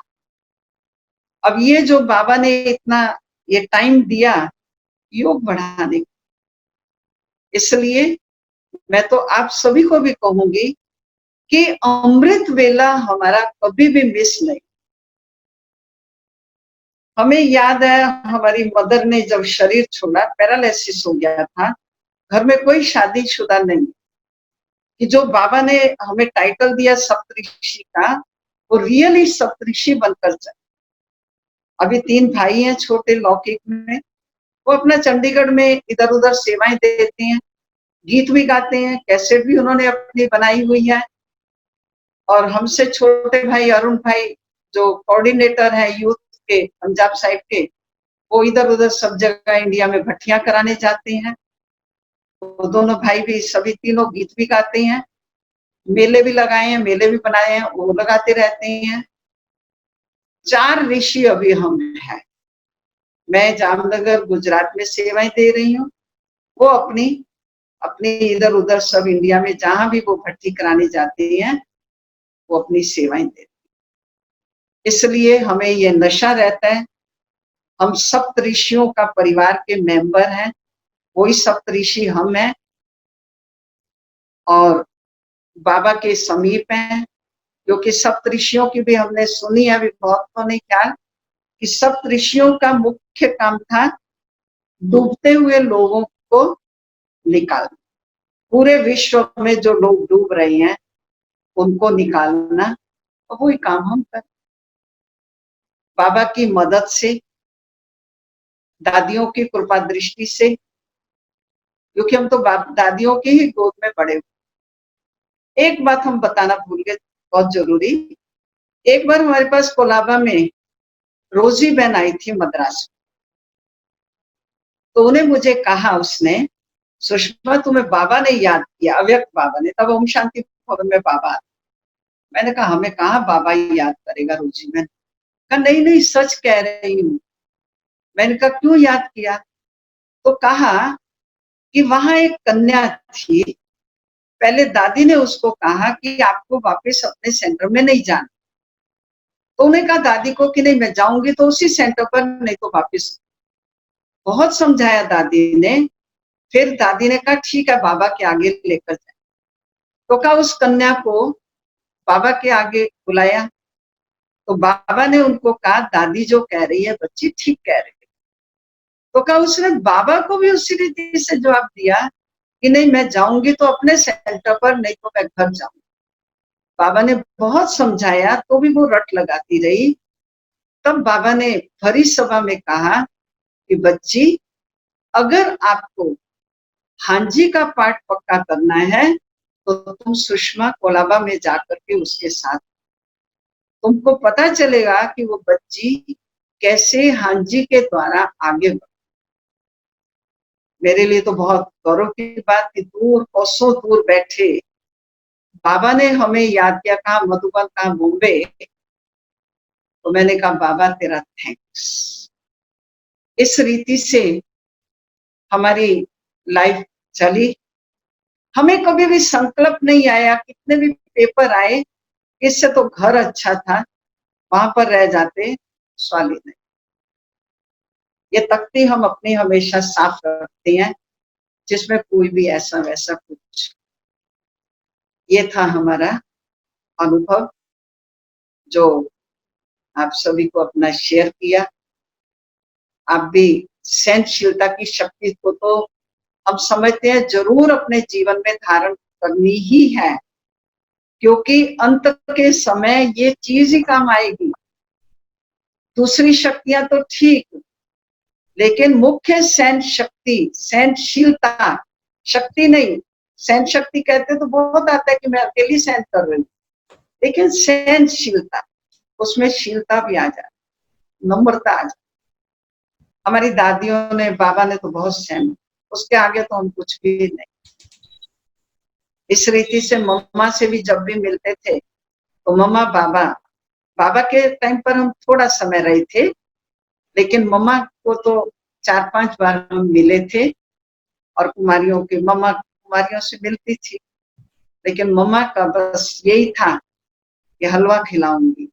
अब ये जो बाबा ने इतना ये टाइम दिया योग बढ़ाने, इसलिए मैं तो आप सभी को भी कहूंगी कि अमृत वेला हमारा कभी भी मिस नहीं। हमें याद है हमारी मदर ने जब शरीर छोड़ा, पैरालिसिस हो गया था, घर में कोई शादीशुदा नहीं, कि जो बाबा ने हमें टाइटल दिया सप्तऋषि का, वो रियली सप्तऋषि बनकर चले। अभी 3 भाई हैं छोटे लौकिक में, वो अपना चंडीगढ़ में इधर उधर सेवाएं देते हैं, गीत भी गाते हैं, कैसेट भी उन्होंने अपनी बनाई हुई है। और हमसे छोटे भाई अरुण भाई जो कोऑर्डिनेटर है यूथ के पंजाब साइड के, वो इधर उधर सब जगह इंडिया में भट्टियां कराने जाते हैं। वो दोनों भाई भी सभी तीनों गीत भी गाते हैं, मेले भी लगाए हैं, मेले भी बनाए हैं, वो लगाते रहते हैं। 4 ऋषि अभी हम हैं। मैं जामनगर गुजरात में सेवाएं दे रही हूँ, वो अपनी अपनी इधर उधर सब इंडिया में जहां भी वो भट्टी कराने जाते हैं वो अपनी सेवाएं देते हैं। इसलिए हमें ये नशा रहता है, हम सप्त ऋषियों का परिवार के मेंबर हैं, वही सप्त ऋषि हम हैं और बाबा के समीप हैं। क्योंकि सप्त ऋषियों की भी हमने सुनी है, अभी बहुत तो नहीं ख्याल, कि सप्त ऋषियों का मुख्य काम था डूबते हुए लोगों को निकालना, पूरे विश्व में जो लोग डूब रहे हैं उनको निकालना, और वही काम हम कर बाबा की मदद से, दादियों की कृपा दृष्टि से, क्योंकि हम तो दादियों की ही गोद में बड़े हुए। एक बात हम बताना भूल गए, बहुत जरूरी। एक बार हमारे पास कोलाबा में रोजी बहन आई थी मद्रास, तो उन्हें मुझे कहा उसने, सुषमा तुम्हें बाबा ने याद किया, अव्यक्त बाबा ने, तब ओम शांति भवन में बाबा। मैंने कहा हमें कहा बाबा याद करेगा रोजी बहन। कहा नहीं नहीं सच कह रही हूँ। मैंने कहा क्यों याद किया? तो कहा कि वहां एक कन्या थी, पहले दादी ने उसको कहा कि आपको वापस अपने सेंटर में नहीं जाना, तो उन्हें कहा दादी को कि नहीं मैं जाऊंगी तो उसी सेंटर पर, नहीं तो वापस। बहुत समझाया दादी ने, फिर दादी ने कहा ठीक है बाबा के आगे लेकर जाए। तो कहा उस कन्या को बाबा के आगे बुलाया, तो बाबा ने उनको कहा दादी जो कह रही है बच्ची ठीक कह रही है। तो कहा उसने बाबा को भी उसी रीति से जवाब दिया कि नहीं मैं जाऊंगी तो अपने सेंटर पर, नहीं तो मैं घर जाऊंगी। बाबा ने बहुत समझाया तो भी वो रट लगाती रही। तब बाबा ने भरी सभा में कहा कि बच्ची अगर आपको हांजी का पाठ पक्का करना है तो तुम सुषमा कोलाबा में जाकर के उसके साथ, तुमको पता चलेगा कि वो बच्ची कैसे हांजी के द्वारा आगे बढ़ी। मेरे लिए तो बहुत गौरव की बात कि दूर कोसों दूर बैठे बाबा ने हमें याद किया, कहा मधुबन, कहा बॉम्बे। तो मैंने कहा बाबा तेरा थैंक्स। इस रीति से हमारी लाइफ चली। हमें कभी भी संकल्प नहीं आया, कितने भी पेपर आए, इससे तो घर अच्छा था वहां पर रह जाते, सवाल ही नहीं। ये तख्ती हम अपनी हमेशा साफ रखते हैं, जिसमें कोई भी ऐसा वैसा कुछ। ये था हमारा अनुभव जो आप सभी को अपना शेयर किया। आप भी सहनशीलता की शक्ति को तो हम समझते हैं जरूर अपने जीवन में धारण करनी ही है, क्योंकि अंत के समय ये चीज ही काम आएगी। दूसरी शक्तियां तो ठीक, लेकिन मुख्य सहन शक्ति, सहनशीलता, शक्ति नहीं, सहन शक्ति कहते तो बहुत आता है कि मैं अकेली सहन कर रही हूँ, लेकिन सहनशीलता, उसमें शीलता भी आ जाए, नम्रता आ जाए। हमारी दादियों ने, बाबा ने तो बहुत सहन, उसके आगे तो हम कुछ भी नहीं। इस रीति से मम्मा से भी जब भी मिलते थे तो मम्मा बाबा, बाबा के टाइम पर हम थोड़ा समय रहे थे, लेकिन मम्मा को तो 4-5 बार हम मिले थे। और कुमारियों के, मम्मा कुमारियों से मिलती थी, लेकिन मम्मा का बस यही था कि हलवा खिलाऊंगी।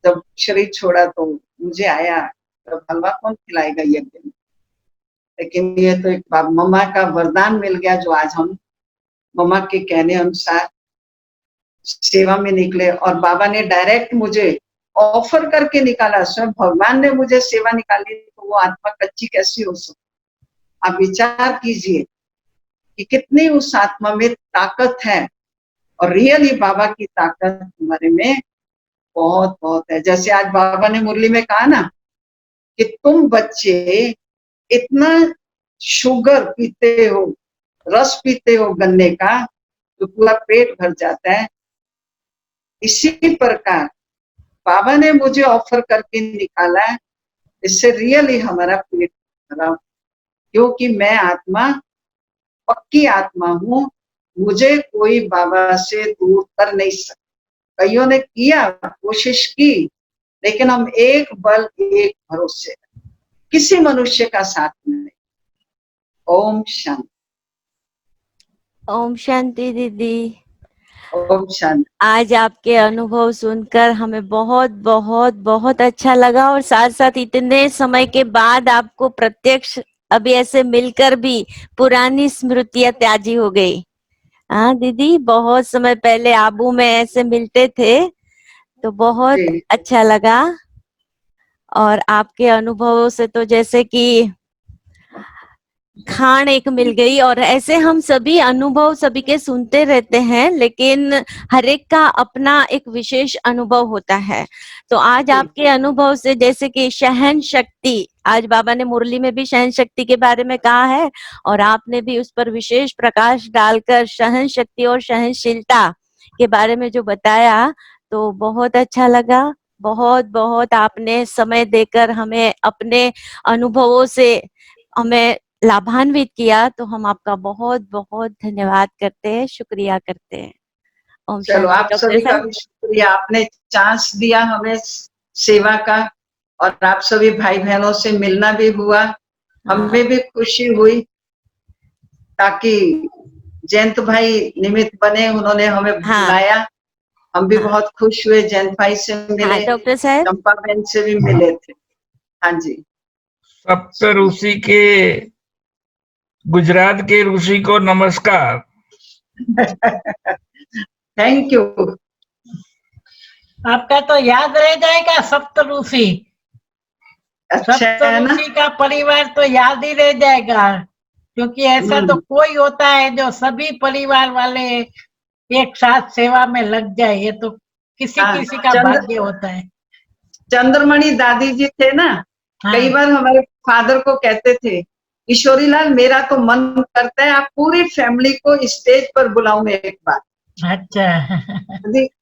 जब शरीर छोड़ा तो मुझे आया, तब हलवा कौन खिलाएगा यज्ञ में। लेकिन ये तो एक मम्मा का वरदान मिल गया, जो आज हम मम्मा के कहने अनुसार सेवा में निकले। और बाबा ने डायरेक्ट मुझे ऑफर करके निकाला, स्वयं भगवान ने मुझे सेवा निकाली, तो वो आत्मा कच्ची कैसी हो सकती। आप विचार कीजिए कि कितनी उस आत्मा में ताकत है, और रियली बाबा की ताकत हमारे में बहुत बहुत है। जैसे आज बाबा ने मुरली में कहा ना कि तुम बच्चे इतना शुगर पीते हो, रस पीते हो गन्ने का, तो पूरा पेट भर जाता है। इसी प्रकार बाबा ने मुझे ऑफर करके निकाला है, इससे रियली हमारा पेट भरा, क्योंकि मैं आत्मा, पक्की आत्मा हूँ, मुझे कोई बाबा से दूर कर नहीं सकता। कईयों ने किया, कोशिश की, लेकिन हम एक बल एक भरोसे, किसी मनुष्य का साथ नहीं। ओम शांति। ओम शांति दीदी। ओम शांति। आज आपके अनुभव सुनकर हमें बहुत बहुत बहुत अच्छा लगा, और साथ साथ इतने समय के बाद आपको प्रत्यक्ष अभी ऐसे मिलकर भी पुरानी स्मृतियां ताजी हो गई। हाँ दीदी, बहुत समय पहले आबू में ऐसे मिलते थे तो बहुत जी। अच्छा लगा। और आपके अनुभवों से तो जैसे कि खान एक मिल गई। और ऐसे हम सभी अनुभव सभी के सुनते रहते हैं, लेकिन हर एक का अपना एक विशेष अनुभव होता है। तो आज आपके अनुभव से, जैसे कि सहन शक्ति, आज बाबा ने मुरली में भी सहन शक्ति के बारे में कहा है, और आपने भी उस पर विशेष प्रकाश डालकर सहन शक्ति और सहनशीलता के बारे में जो बताया, तो बहुत अच्छा लगा। बहुत बहुत आपने समय देकर हमें अपने अनुभवों से हमें लाभान्वित किया, तो हम आपका बहुत बहुत धन्यवाद करते हैं, शुक्रिया करते हैं। ओम चलो, शांति। आप डॉक्टर सभी का साहब, भी शुक्रिया, आपने चांस दिया हमें सेवा का, और आप सभी भाई बहनों से मिलना भी हुआ, हमें भी खुशी हुई। ताकि जयंत भाई निमित्त बने, उन्होंने हमें बुलाया, हम भी बहुत खुश हुए। जयंत भाई से मिले, डॉक्टर साहब, चंपा बहन से भी मिले थे। हाँ जी। सप्त ऋषि के, गुजरात के ऋषि को नमस्कार। Thank you. आपका तो याद रह जाएगा सप्तऋषि। अच्छा है ना? सप्तऋषि का परिवार तो याद ही रह जाएगा, क्योंकि ऐसा तो कोई होता है जो सभी परिवार वाले एक साथ सेवा में लग जाए, ये तो किसी किसी का भाग्य होता है। चंद्रमणि दादी जी थे ना, कई बार हमारे फादर को कहते थे, किशोरी लाल मेरा तो मन करता है आप पूरी फैमिली को स्टेज पर बुलाऊं मैं एक बार। अच्छा।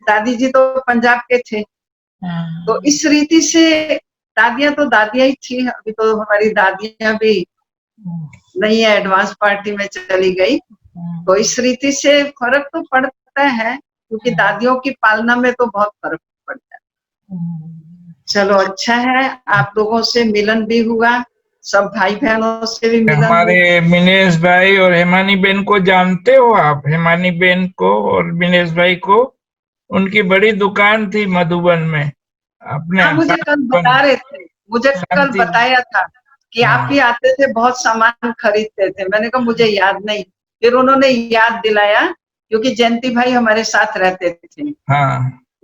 दादी जी तो पंजाब के थे, तो इस रीति से दादियां तो दादियां ही थी। अभी तो हमारी दादियां भी नहीं है, एडवांस पार्टी में चली गई। तो इस रीति से फर्क तो पड़ता है, क्योंकि दादियों की पालना में तो बहुत फर्क पड़ता है। चलो, अच्छा है, आप लोगों से मिलन भी हुआ, सब भाई बहनों से भी मिलन। हमारे मिनेश भाई और हेमानी बेन को जानते हो आप? हेमानी बेन को और मिनेश भाई को, उनकी बड़ी दुकान थी मधुबन में। आपने मुझे कल बता रहे थे, मुझे कल बताया था कि आप भी आते थे, बहुत सामान खरीदते थे। मैंने कहा मुझे याद नहीं, फिर उन्होंने याद दिलाया, क्योंकि जयंती भाई हमारे साथ रहते थे।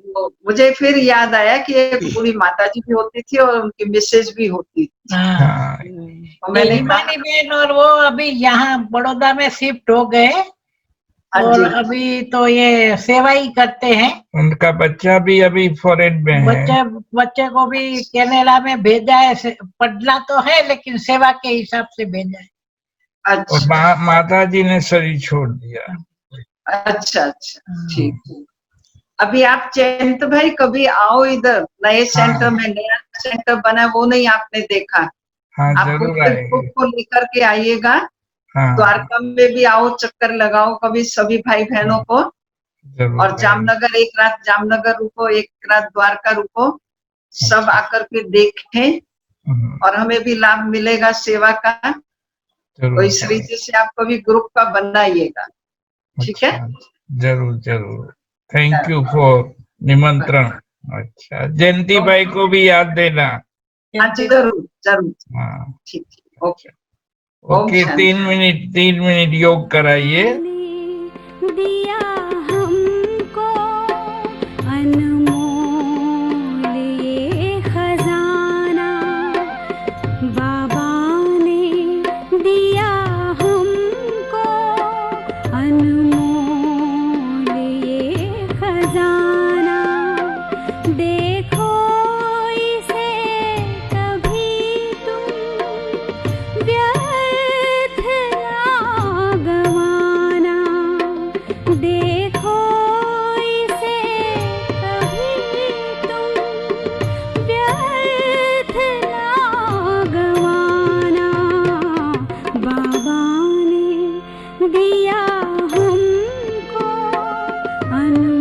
तो मुझे फिर याद आया कि एक पूरी माता जी भी होती थी और उनकी मिसेज भी होती थी। तो मैंने हिमानी बहन और वो अभी यहाँ बड़ौदा में शिफ्ट हो गए, और अभी तो ये सेवा ही करते हैं। उनका बच्चा भी अभी फॉरेन में है। बच्चे को भी कनाडा में भेजा है, पढ़ना तो है लेकिन सेवा के हिसाब से भेजा है। अच्छा। और माता जी ने शरीर छोड़ दिया। अच्छा अच्छा, ठीक। अभी आप जयंत भाई कभी आओ इधर, नए सेंटर में, नया सेंटर बना, वो नहीं आपने देखा? आप ग्रुप को लेकर के आइएगा। द्वारका में भी आओ, चक्कर लगाओ कभी सभी भाई बहनों को। और जामनगर एक रात जामनगर रुको, एक रात द्वारका रुको, सब आकर के देखें, और हमें भी लाभ मिलेगा सेवा का। तो इस रीति से आप कभी ग्रुप का बनाइएगा, ठीक है? जरूर जरूर। थैंक यू फॉर निमंत्रण। अच्छा, जयंती भाई को भी याद देना। जरूर जरूर। ठीक, ओके ओके। 3 मिनट योग कराइए। दिया हमको अनमोल ये खजाना, बाबा ने दिया हमको अनमोल ये खजाना। देखो इसे कभी तुम व्यर्थ ना गवाना। देखो इसे कभी तुम व्यर्थ ना गवाना। बाबा ने दिया हमको अनमोल